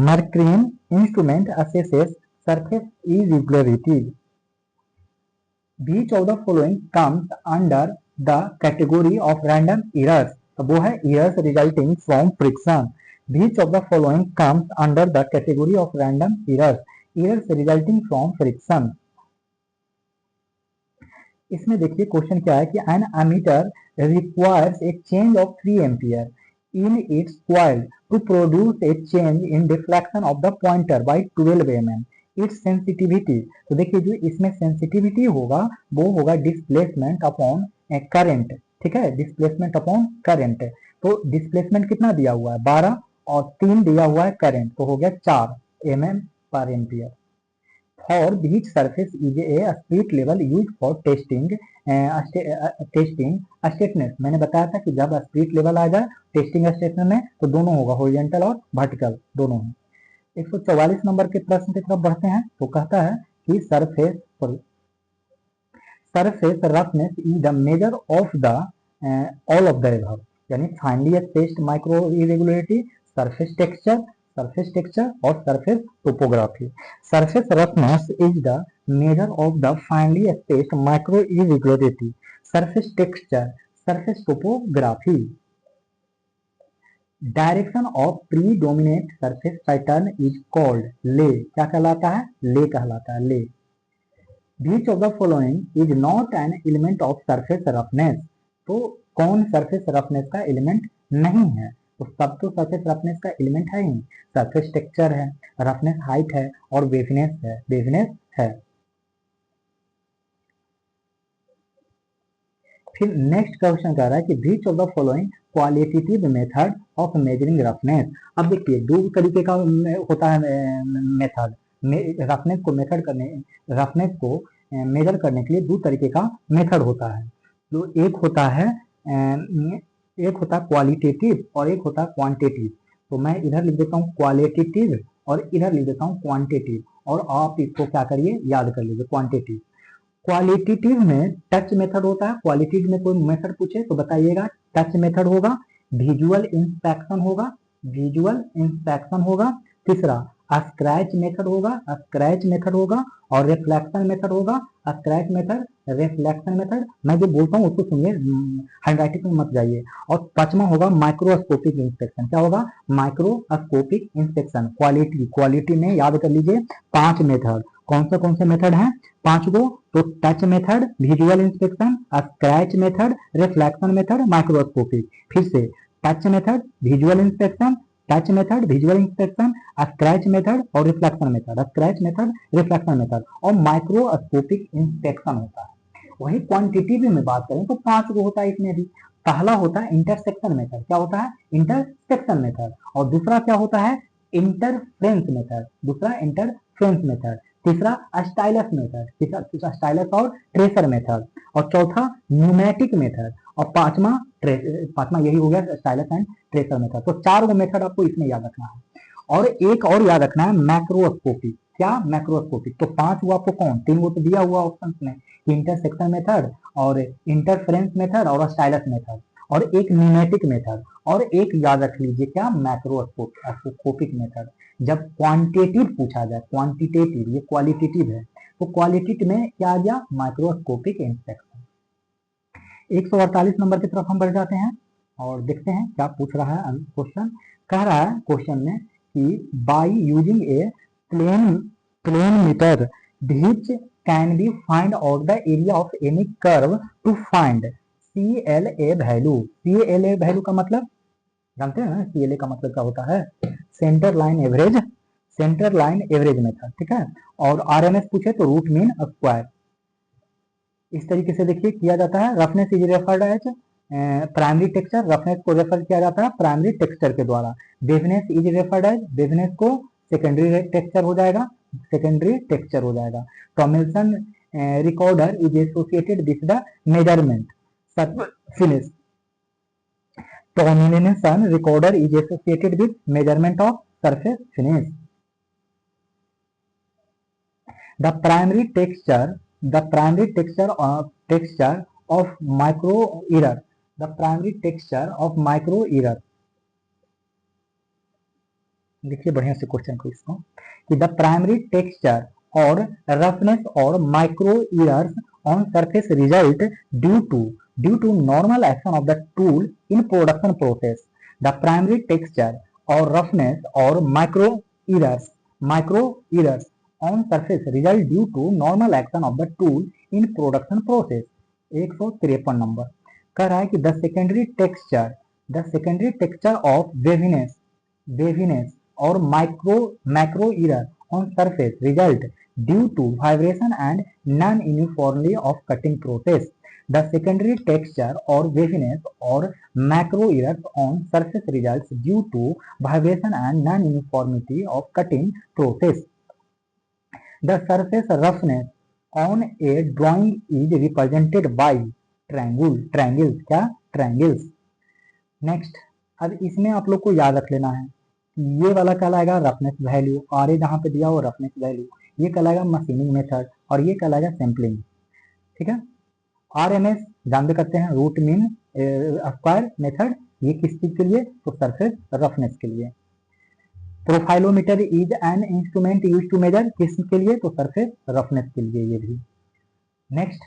Markering instrument assesses surface irregularities. Which of the following comes under the category of random errors? तो वो है errors resulting from friction. Which of the following comes under the category of random errors? Errors resulting from friction. इसमें देखिए question क्या है कि an ammeter requires a change of 3 ampere in its coil to produce a change in deflection of the pointer by 12 mm. Its sensitivity. तो देखिए जो इसमें sensitivity होगा वो होगा डिस्प्लेसमेंट अपॉन करंट। ठीक है, डिस्प्लेसमेंट अपॉन करंट। तो डिस्प्लेसमेंट कितना दिया हुआ है? 12 और 3 दिया हुआ है करंट, तो हो गया 4 mm पर ampere. For which surface is a spirit level use for testing straightness. मैंने बताया था कि जब स्पिरिट लेवल आ जाए टेस्टिंग स्ट्रेटनेस में तो दोनों होगा, हॉरिजॉन्टल और वर्टिकल दोनों है। 144 नंबर के प्रश्न की तरफ बढ़ते हैं। तो कहता है कि surface roughness is the measure of the all of the above. यानी finely spaced micro irregularity, surface texture और surface topography. Surface roughness is the measure of the finely spaced micro irregularity, surface texture, surface topography. Direction of predominant surface pattern is called lay, क्या कहलाता है? ले कहलाता है, ले। Which of the following is not an element of surface roughness? तो कौन surface roughness का एलिमेंट नहीं है? तो सब तो सरफेस रफनेस का एलिमेंट है ही। सरफेस टेक्सचर है, रफनेस हाइट है और वेवनेस है। फिर नेक्स्ट क्वेश्चन कह रहा है कि which of the following qualitative method of measuring roughness. अब देखिए दो तरीके का होता है मेथड, रफनेस को मेजर करने के लिए दो तरीके का मेथड होता है। तो एक होता है क्वालिटेटिव और एक होता है क्वांटिटेटिव। तो मैं इधर लिख देता हूँ क्वालिटेटिव और इधर लिख देता हूँ क्वांटिटेटिव, और आप इसको क्या करिए, याद कर लीजिए क्वांटिटेटिव। क्वालिटेटिव में टच मेथड होता है। क्वालिटेटिव में कोई मेथड पूछे तो बताइएगा टच मेथड होगा, विजुअल इंस्पेक्शन होगा, तीसरा स्क्रैच मेथड होगा और रिफ्लेक्शन मेथड। मैं जो बोलता हूँ उसको सुनिए, हैंडराइटिंग में मत जाइए। और पांचवा होगा माइक्रोस्कोपिक इंस्पेक्शन। क्या होगा? Microscopic inspection. क्वालिटी में याद कर लीजिए 5 मेथड। कौन से मेथड हैं? 5 को। तो touch method, visual inspection, scratch method, reflection method, microscopic. फिर से touch method, visual inspection, scratch method और रिफ्लेक्शन मेथड, और माइक्रोस्कोपिक इंस्पेक्शन होता है। वही क्वांटिटेटिव में बात करें तो 5 को होता है इसमें भी। पहला होता है इंटरसेक्शन मेथड। क्या होता है? Intersection method. और दूसरा क्या होता है? Interference method. तीसरा स्टाइलस और ट्रेसर मेथड। और चौथा न्यूमेटिक मेथड। और पांचवा यही हो गया स्टाइलस एंड ट्रेसर मेथड। तो 4 मेथड आपको इसमें याद रखना है। और एक और याद रखना है मैक्रोस्कोपिक। क्या? मैक्रोस्कोपिक। तो 5 हुआ आपको कौन? 3 वो तो दिया हुआ ऑप्शन में, इंटरसेक्शन मेथड और इंटरफेरेंस मेथड और स्टाइलस मेथड, और एक न्यूमेटिक मेथड, और एक याद रख लीजिए क्या? Macroscopic method. जब क्वांटिटेटिव पूछा जाए, क्वांटिटेटिव, ये क्वालिटेटिव है, तो क्वालिटेटिव में क्या आ गया? Microscopic inspection. 148 नंबर की तरफ हम बढ़ जाते हैं और देखते हैं क्या पूछ रहा है क्वेश्चन। कह रहा है क्वेश्चन में कि by using a plane meter which can be find out the area of any curve to find CLA value का मतलब जानते हैं ना? CLA का मतलब क्या होता है? सेंटर लाइन एवरेज मेथड, ठीक है। और RMS पूछे तो रूट मीन स्क्वायर। इस तरीके से देखिए किया जाता है। Roughness is referred as primary texture, roughness को रेफर किया जाता है प्राइमरी टेक्सचर के द्वारा। Waviness is referred as, waviness को सेकेंडरी टेक्सचर हो जाएगा। Tomlinson recorder is associated with the measurement finish. Tomlinson recorder is associated with measurement of surface finish. The primary texture of micro error. देखिए बढ़िया से question को इसको कि the primary texture और रफनेस और micro errors on surface result due to normal action of the tool in production process. The primary texture or roughness or micro errors on surface result due to normal action of the tool in production process. 153 number कह रहा है कि the secondary texture of waviness or macro error on surface result due to vibration and non-uniformity of cutting process. The secondary texture or waviness or macro errors on surface results due to vibration and non-uniformity of cutting process. The surface roughness on a drawing is represented by triangles. क्या? Triangles. Next, अब इसमें आप लोग को याद रख लेना है ये वाला कहलाएगा रफनेस वैल्यू, और जहाँ पे दिया हो रफनेस वैल्यू, ये कहलाएगा मशीनिंग मेथड और ये कहलाएगा सैम्पलिंग, ठीक है। RMS जानते करते हैं रूट मीन स्क्वायर मेथड, ये किस चीज के लिए? तो सरफेस रफनेस के लिए। Profilometer is an instrument use to measure, किसके लिए? तो सरफेस रफनेस के लिए ये भी। Next,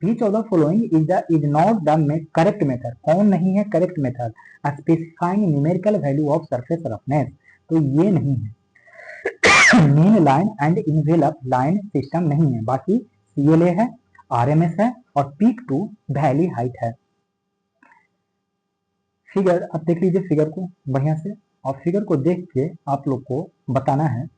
Which of the following is not the correct method? कौन नहीं है correct method? Specifying numerical value of surface roughness, तो ये नहीं है। Mean line and envelope line system नहीं है, बाकी CLA है, RMS है और पीक टू वैली हाइट है। फिगर अब देख लीजिए फिगर को बढ़िया से, और फिगर को देख के आप लोग को बताना है।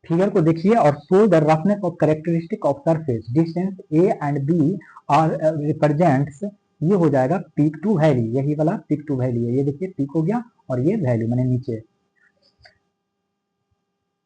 फिगर को देखिए और show the roughness of characteristic of surface distance A and B are represents, ये हो जाएगा पीक टू वैली, यही वाला पीक टू वैली है। ये देखिए पीक हो गया और ये वैली मैंने नीचे।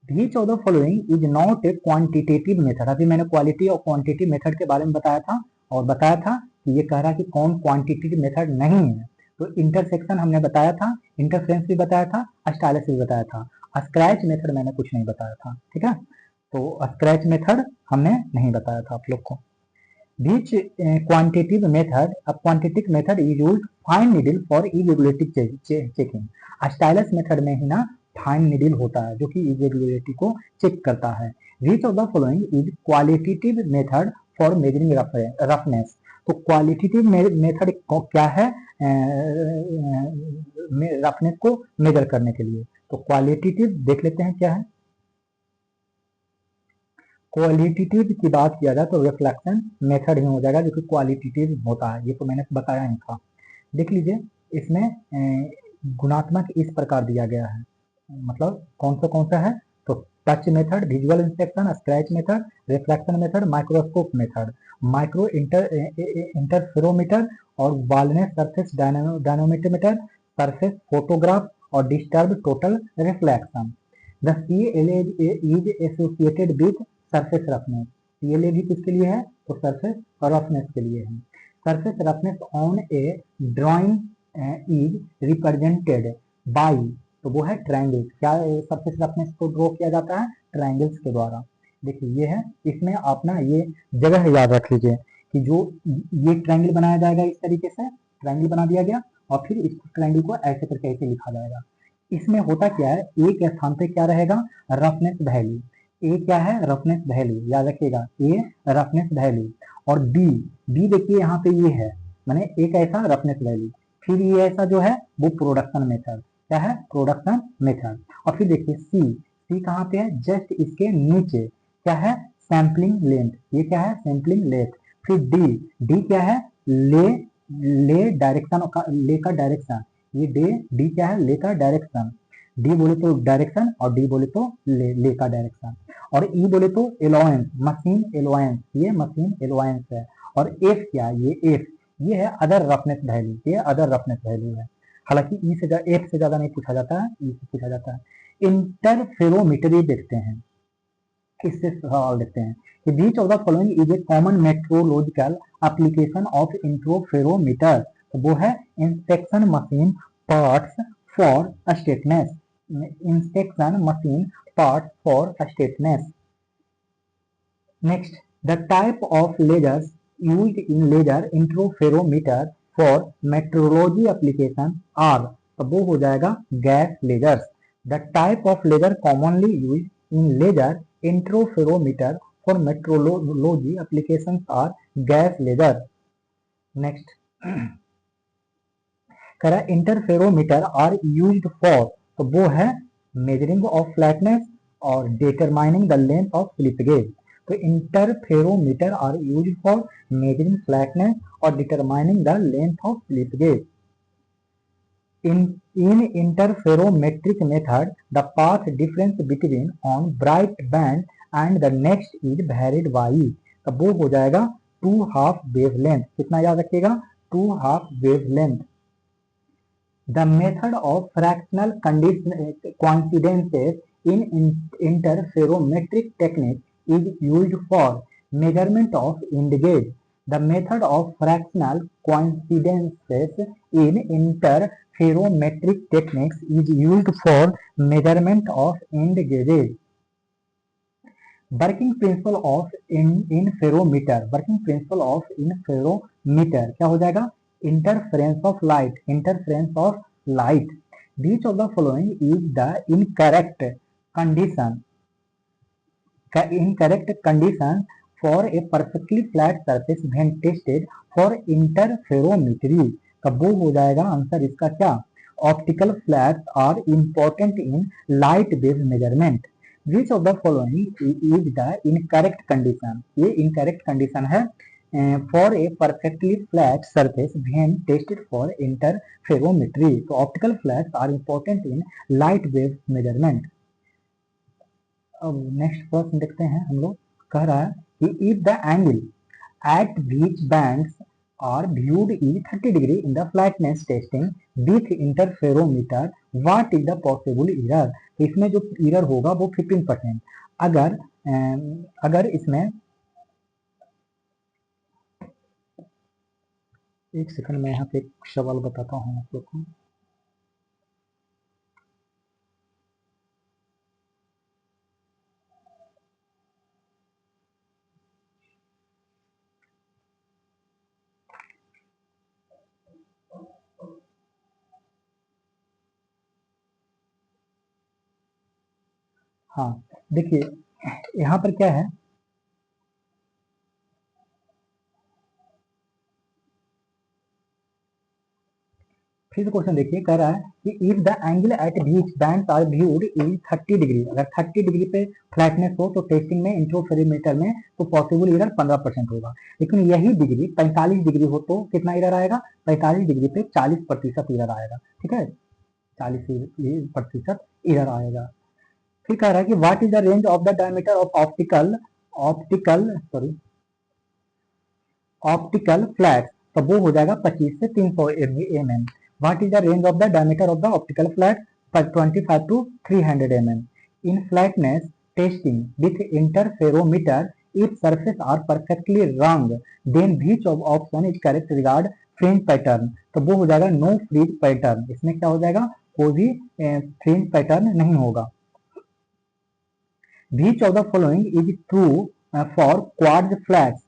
Which of the following is not a quantitative method? अभी मैंने क्वालिटी और क्वांटिटी मेथड के बारे में बताया था, और बताया था कि ये कह रहा है कि कौन क्वांटिटेटिव मेथड नहीं है। तो इंटरसेक्शन हमने बताया था, इंटरफेरेंस भी बताया था, स्टाइलस भी बताया था। स्क्रैच मेथड मैंने कुछ नहीं बताया था, ठीक है। तो स्क्रैच मेथड हमने नहीं बताया था आप लोग को। Which quantitative method, a quantitative method is used fine needle for irregularity checking? Stylus method में ही ना फाइन नीडल होता है जो कि इरेगुलरिटी को चेक करता है। Which of the following is qualitative method for measuring roughness? तो क्वालिटेटिव मेथड क्या है रफनेस को मेजर करने के लिए? तो क्वालिटेटिव देख लेते हैं क्या है। क्वालिटेटिव की बात किया जाए तो रिफ्लेक्शन मेथड ही हो जाएगा जो कि क्वालिटेटिव होता है, ये तो मैंने बताया ही था। देख लीजिए इसमें गुणात्मक इस प्रकार दिया गया है, मतलब कौन सा है? तो touch method, visual inspection, scratch method, reflection method, microscope method, micro interferometer और वालनेस सरफेस डायनोमीटर, सरफेस फोटोग्राफ और disturb total reflection. The CLA is associated with surface roughness. CLA भी किसके लिए है? तो सरफेस रफनेस के लिए है। Surface roughness on A drawing is represented by, तो वो है ट्रायंगल। क्या सरफेस रफनेस को ड्रॉ किया जाता है? ट्रायंगल्स के द्वारा। देखिए ये है, इसमें आप ना ये जगह याद रख लीजिए कि जो ये ट्रायंगल बनाया जाएगा इस तरीके से, ट्रायंगल बना दिया गया और फिर इस ट्रायंगल को ऐसे करके ऐसे लिखा जाएगा। इसमें होता क्या है, ए के स्थान पे क्या रहेगा? Roughness value. ए क्या है? रफनेस वैल्यू, याद रखिएगा ए रफनेस वैल्यू। और बी देखिए यहाँ पे ये है, मैंने एक ऐसा रफनेस वैल्यू, फिर ये ऐसा जो है वो प्रोडक्शन मेथड, क्या है? Production method. और फिर देखिए सी कहाँ पे है? जस्ट इसके नीचे क्या है? सैम्पलिंग लेंथ, ये क्या है? Sampling length. फिर डी क्या है? ले डायरेक्शन का, ले का डायरेक्शन, ये डी क्या है? ले का डायरेक्शन। डी बोले तो डायरेक्शन और डी बोले तो ले का डायरेक्शन। और ई बोले तो एलोवेंस, मशीन एलोवेंस, ये मशीन एलोवेंस है। और एफ क्या? ये है अदर रफनेस वैल्यू, ये अदर रफनेस वैल्यू है। हालांकि ई से एफ से ज्यादा नहीं पूछा जाता है, ई से पूछा जाता है। इंटरफेरोमीटर देखते हैं, इससे सवाल देखते हैं कि which of the following is a common metrological application of interferometer. तो वो है inspection machine parts for straightness, inspection machine parts for straightness. Next, the type of lasers used in laser interferometer for metrology application are, तो वो हो जाएगा gas lasers. The type of laser commonly used in laser interferometer for metrology applications are gas laser. Next, कह रहा है interferometer are used for, तो वो है मेजरिंग ऑफ फ्लैटनेस और determining the length of slip gauge. तो interferometer are used for measuring flatness or determining the length of slip gauge. In interferometric method, the path difference between on bright band and the next is varied by, तो वो हो जाएगा 2/2 wavelength। कितना याद रखिएगा? 2/2 wavelength। The method of fractional coincidences in interferometric technique is used for measurement of end gauge. The method of fractional coincidences in interferometric techniques is used for measurement of end gauges. Working principle of interferometer, working principle of interferometer क्या हो जाएगा? interference of light. Which of the following is the incorrect condition for a perfectly flat surface when tested for interferometry? तब वो हो जाएगा answer इसका क्या? Optical flats are important in light wave measurement. Which of the following is the incorrect condition? ये incorrect condition है for a perfectly flat surface when tested for interferometry. तो optical flats are important in light wave measurement. अब next प्रश्न देखते हैं हम लोग. कह रहा है कि if the angle at which bands are viewed is 30 degree in the flatness testing with interferometer, what is the possible error? तो इसमें जो एरर होगा वो 15%. अगर इसमें एक सेकंड में यहाँ पे एक सवाल बताता हूँ आप लोग को. हाँ देखिए यहाँ पर क्या है, फिर क्वेश्चन देखिए. कह रहा है कि if the angle at which bands are viewed is 30 degree. अगर 30 डिग्री पे फ्लैटनेस हो तो टेस्टिंग में इंटरफेरोमीटर में तो पॉसिबल एरर 15% होगा. लेकिन यही डिग्री 45 डिग्री हो तो कितना एरर आएगा? 45 डिग्री पे 40% एरर आएगा. ठीक है, 40% एरर आएगा. फिर कह रहा है कि what is the range of the diameter of optical flat. तो वो हो जाएगा 25 से 300 mm. What is the range of the diameter of the optical flat? 25 to 300 mm. In flatness testing with interferometer, if surface are perfectly wrong, then which of option is correct regard fringe pattern? तो वो हो जाएगा no fringe pattern. इसमें क्या हो जाएगा? कोई भी fringe pattern नहीं होगा. Which of the following is true for quartz flats?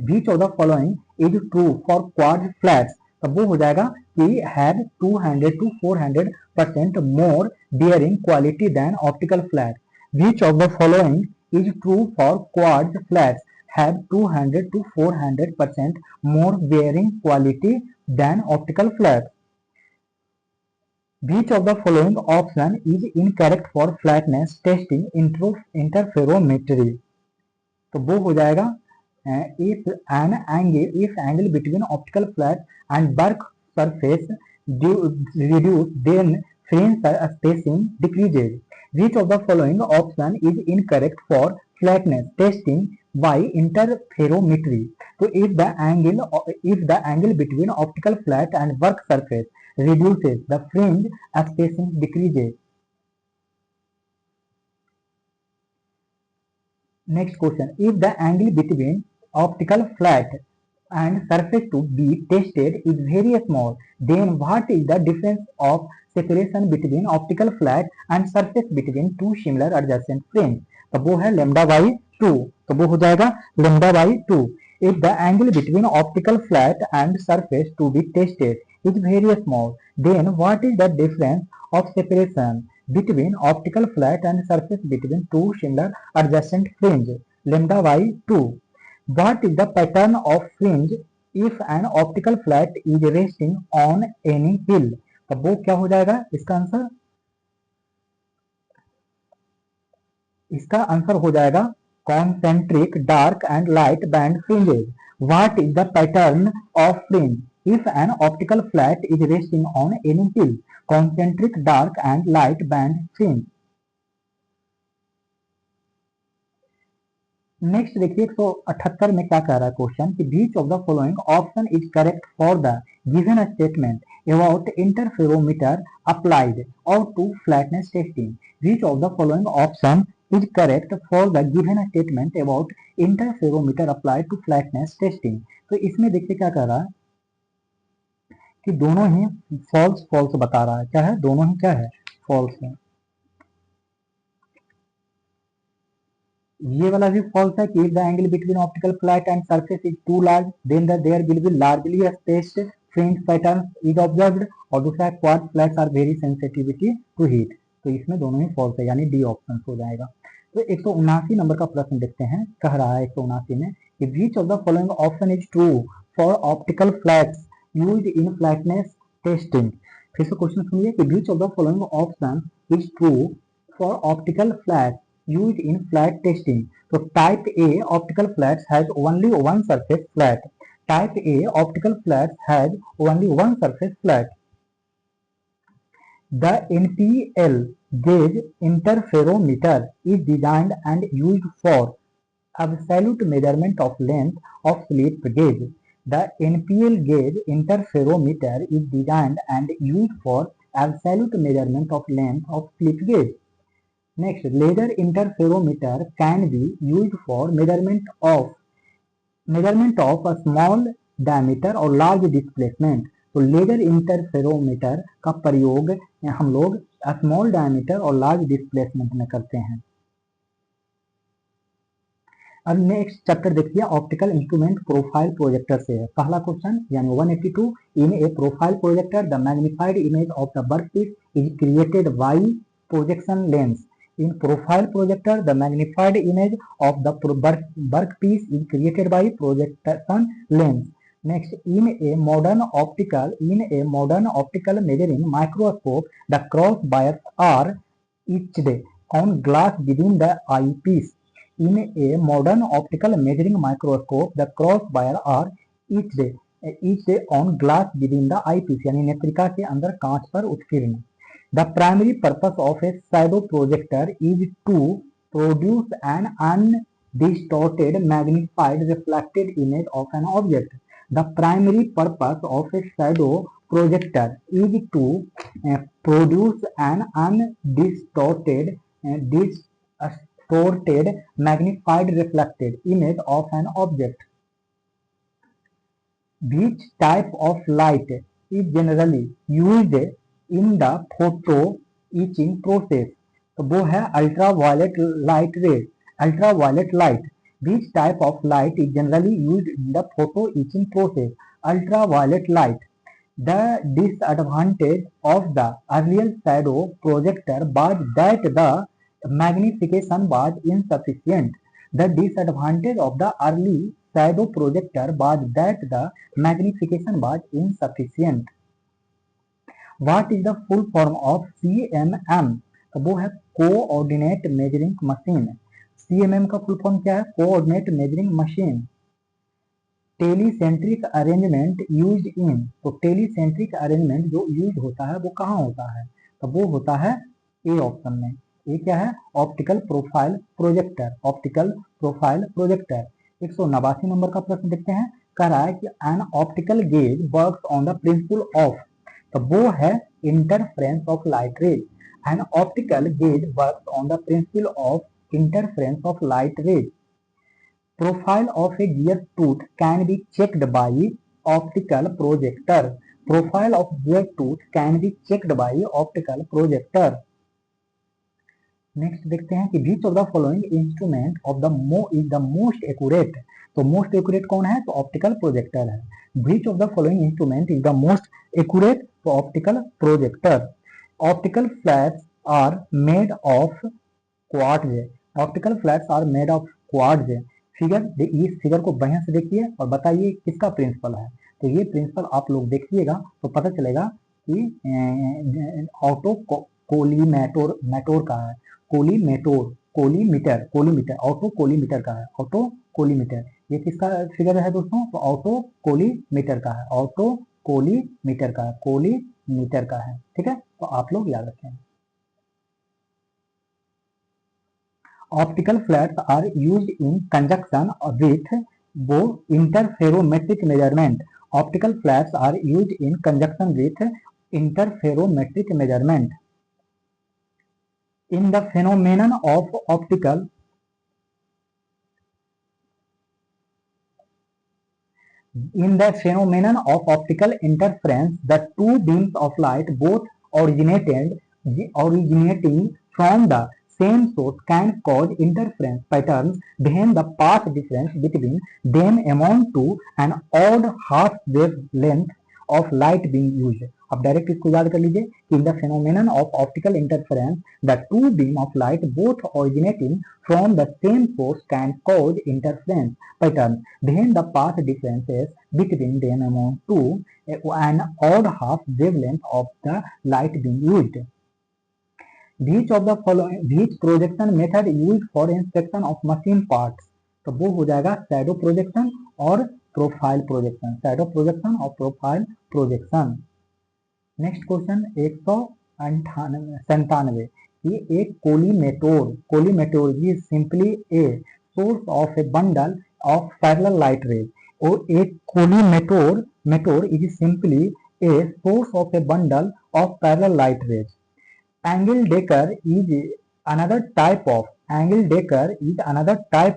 Which of the following is true for quartz flats? तब वो हो जाएगा कि have 200 to 400% more bearing quality than optical flat. Which of the following is true for quartz flats? Have 200 to 400% more bearing quality than optical flat. Which of the following option is incorrect for flatness testing interferometry? तो वो हो जाएगा if angle between optical flat and work surface reduce, then fringe spacing decreases. Which of the following option is incorrect for flatness testing by interferometry? So if the angle between optical flat and work surface reduces, the fringe spacing decreases. Next question. If the angle between optical flat and surface to be tested is very small, then what is the difference of separation between optical flat and surface between two similar adjacent frames? तो वो है lambda by 2. तो वो हो जाएगा lambda by 2. If the angle between optical flat and surface to be tested is very small, then what is the difference of separation between optical flat and surface between two similar adjacent fringe? Lambda by 2. What is the pattern of fringe if an optical flat is resting on any hill? तब वो क्या हो जाएगा इसका answer? इसका answer हो जाएगा concentric dark and light band fringes. What is the pattern of fringe if an optical flat is resting on any hill? Concentric dark and light band fringe. नेक्स्ट देखिए 178 में क्या कह रहा है क्वेश्चन कि which of the following option is correct for the given statement about interferometer applied और to flatness testing. Which of the following option is correct for the given statement about interferometer applied to flatness testing. तो इसमें देखिए क्या कह रहा है कि दोनों ही फॉल्स बता रहा है. क्या है? दोनों ही क्या है? फॉल्स है. ये वाला भी फॉल्स है कि if the angle between optical flat and surface is too large, then there will be largely spaced fringe patterns is observed, और दूसरा है quartz flats are very sensitivity to heat। तो इसमें दोनों ही फॉल्स है, यानी डी ऑप्शन हो जाएगा। तो 179 नंबर का प्रश्न देखते हैं। कह रहा है 179 में कि which of the following option is true for optical flats used in flatness testing। फिर से क्वेश्चन सुनिए कि which of the following option is true for optical flats used in flat testing। तो type A optical flats has only one surface flat. Type A optical flats has only one surface flat. The NPL gauge interferometer is designed and used for absolute measurement of length of slip gauge। The NPL gauge interferometer is designed and used for absolute measurement of length of slip gauge। Next, laser interferometer can be used for measurement of a small diameter और large displacement। तो laser interferometer का प्रयोग हम लोग small diameter और large displacement में करते हैं। अब नेक्स्ट चैप्टर देखिए ऑप्टिकल इंस्ट्रूमेंट प्रोफाइल प्रोजेक्टर से है। पहला क्वेश्चन यानी 182, in a profile projector the magnified image of the workpiece is created by projection lens. In profile projector, the magnified image of the workpiece is created by projection lens। Next, in a modern optical measuring microscope, the cross wires are etched on glass within the eyepiece। In a modern optical measuring microscope, the cross wires are etched on glass within the eyepiece, यानी नेत्रिका के अंदर कांच पर उत्कीर्ण। The primary purpose of a shadow projector is to produce an undistorted, magnified, reflected image of an object। The primary purpose of a shadow projector is to produce an undistorted, magnified, reflected image of an object। Which type of light is generally used in the photo etching process? तो वो है ultraviolet light rays, ultraviolet light. Which type of light is generally used in the photo etching process? Ultraviolet light। The disadvantage of the earlier shadow projector was that the magnification was insufficient। The disadvantage of the early shadow projector was that the magnification was insufficient। What is the full form of CMM? तो वो है coordinate measuring machine. CMM का full form क्या है? Coordinate measuring machine. Telecentric arrangement used in. तो telecentric arrangement जो use होता है वो कहाँ होता है? तो वो होता है ए ऑप्शन में। ये क्या है? Optical profile projector. Optical profile projector. 189 number का प्रश्न देखते हैं। कह रहा है कि an optical gauge works on the principle of. तो वो है interference of light rays. An optical gauge works on the principle of interference of light rays। Profile of a gear tooth can be checked by optical projector। Profile of gear tooth can be checked by optical projector। Next देखते हैं कि which of the following instrument of the is the most accurate। तो most accurate कौन है? तो optical projector है। which of the following instrument is the most accurate? तो optical projector. Optical flats are made of quartz. Optical flats are made of quartz. इस figure को बढ़िया से देखिए और बताइए किसका प्रिंसिपल है। तो ये प्रिंसिपल आप लोग देखिएगा तो पता चलेगा कि ऑटो कोलीमेटोर का है। कोलीमीटर ऑटो कोलीमीटर का है। ऑटो कोलीमीटर ये किसका फिगर है दोस्तों? तो ऑटो कोलीमीटर का है। ऑटो कोलीमीटर का है, कोलीमीटर का है। ठीक है, तो आप लोग याद रखें। Optical flats are used in conjunction with वो interferometric measurement। Optical flats are used in conjunction with interferometric measurement। In the phenomenon of optical interference, the two beams of light both originating from the same source can cause interference patterns when the path difference between them amount to an odd half wavelength of light being used. अब direct इसको याद कर लीजिए कि in the phenomenon of optical interference, the two beam of light both originating from the same source can cause interference pattern. Then the path differences between them amount to an odd half wavelength of the light being used. Which of the following, which projection method used for inspection of machine parts? तो वो हो जाएगा shadow projection और profile projection, shadow projection और profile projection. Next question 197, ये एक collimator is simply a source of a bundle of parallel light rays. और एक collimator is simply a source of a bundle of parallel light rays. Angle decker is another type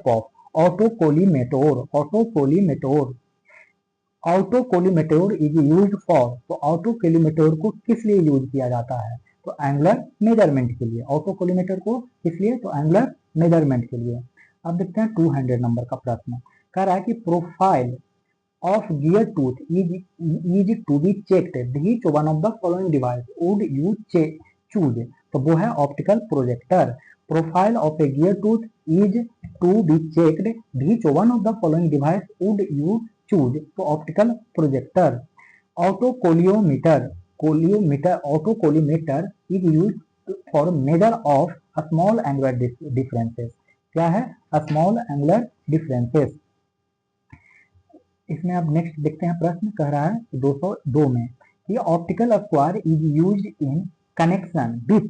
of autocollimator. Autocollimator is used for, तो autocollimator को किस लिए use किया जाता है? तो एंगुलर मेजरमेंट के लिए। autocollimator को किस लिए? तो एंगुलर मेजरमेंट के लिए। अब देखते हैं 200 नंबर का प्रश्न। कह रहा है कि profile of gear tooth is to be checked, which one of the following device would you choose? तो वो है optical projector. Profile of a gear tooth is to be checked, which one of the following device would you choose? तो optical projector. autocollimator is used for measure of small angular differences। क्या है? Small angular differences. इसमें अब next देखते हैं प्रश्न। कह रहा है 202 में कि optical square is used in connection with,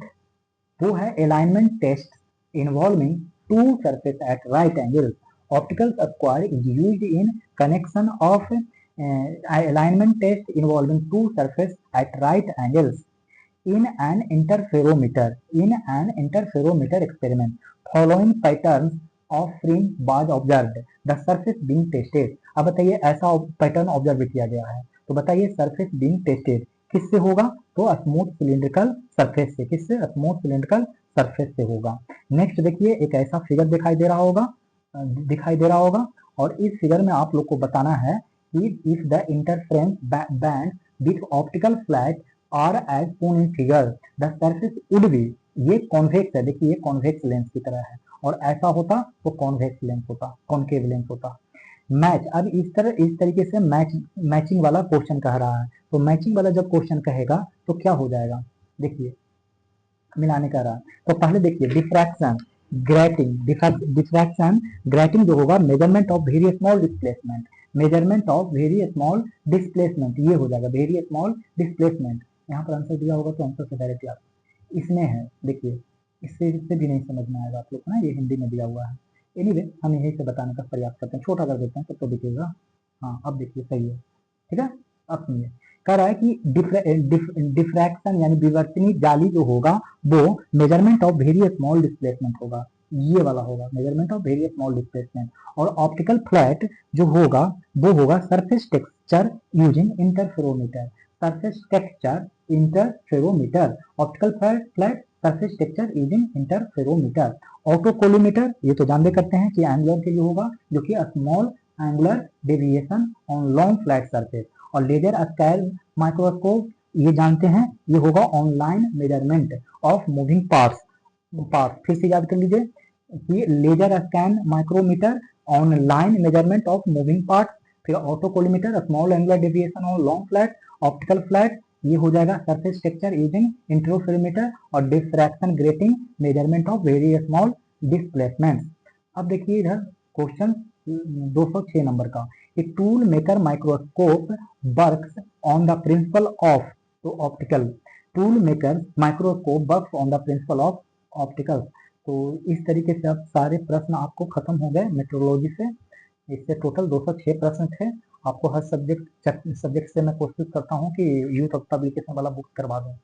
वो है alignment test involving two surface at right angle. Optical square is used in connection of alignment test involving two surface at right angles in an interferometer experiment. Following patterns of fringe was observed, the surface being tested। अब बताइए ऐसा pattern observe किया गया है, तो बताइए surface being tested किससे होगा? तो स्मूथ सिलिंड्रिकल सरफेस से। किससे? स्मूथ सिलिंड्रिकल सरफेस से होगा। नेक्स्ट देखिए एक ऐसा फिगर दिखाई दे रहा होगा और इस फिगर में आप लोग को बताना है कि if the interference band with optical flat are as shown in figure the surface would be, ये कॉन्वेक्स है, देखिए ये कॉन्वेक्स लेंस की तरह है, और ऐसा होता तो कॉन्वेक्स लेंस होता, कॉन्केव लेंस होता। मैच, अब इस तरीके से मैचिंग वाला क्वेश्चन कह रहा है, तो मैचिंग वाला जब क्वेश्चन कहेगा तो क्या हो जाएगा? देखिए मिलाने कह रहा है, तो पहले देखिए डिफ्रैक्शन ग्रेटिंग जो होगा measurement of very small displacement, ये हो जाएगा वेरी स्मॉल डिस्प्लेसमेंट। यहाँ पर आंसर दिया होगा तो आंसर से डायरेक्ट याद इसमें है। देखिए इससे भी नहीं समझ में आएगा आप लोग को ना, ये हिंदी में दिया हुआ है। एनीवे हम यही से बताने का प्रयास करते हैं, छोटा कर देते हैं तब तो दिखेगा। हाँ अब देखिए सही है, ठीक है। अब सुनिए कह रहा है कि डिफ्रैक्शन यानी विवर्तनी जाली जो होगा वो measurement of very small displacement होगा, ये वाला होगा measurement of very small displacement. और ऑप्टिकल फ्लैट जो होगा वो होगा surface texture using interferometer, optical flat surface texture using interferometer. Autocollimator ये तो जानते करते हैं कि एंगुलर के लिए होगा, जो कि small angular deviation on long flat surface. और लेजर स्केल माइक्रोस्कोप ये जानते हैं, ये होगा online measurement of moving parts. फिर से याद कर लीजिए कि laser scan micrometer online measurement of moving parts, फिर autocollimator small angular deviation on long flat, optical flat ये हो जाएगा सरफेस टेक्सचर यूजिंग इंटरफेरोमीटर, और diffraction grating measurement of very small displacement. अब देखिए इधर क्वेश्चन 206 नंबर का, a tool maker microscope works on the principle of, तो optical tool maker microscope works on the principle of optical. तो इस तरीके से अब सारे प्रश्न आपको खत्म हो गए मेट्रोलॉजी से। इससे टोटल 206 प्रश्न थे। आपको हर सब्जेक्ट से मैं कोशिश करता हूँ कि यूथ पब्लिकेशन वाला बुक करवा दूँ।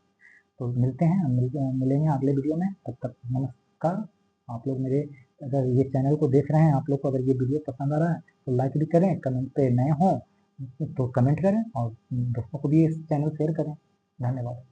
तो मिलते हैं, मिलेंगे अगले वीडियो में। तब तक नमस्कार। आप लोग मेरे अगर ये चैनल को देख रहे हैं, आप लोग को अगर ये वीडियो पसंद आ रहा है तो लाइक भी करें, कमेंट पे नए हों तो कमेंट करें, और दोस्तों को भी इस चैनल शेयर करें। धन्यवाद।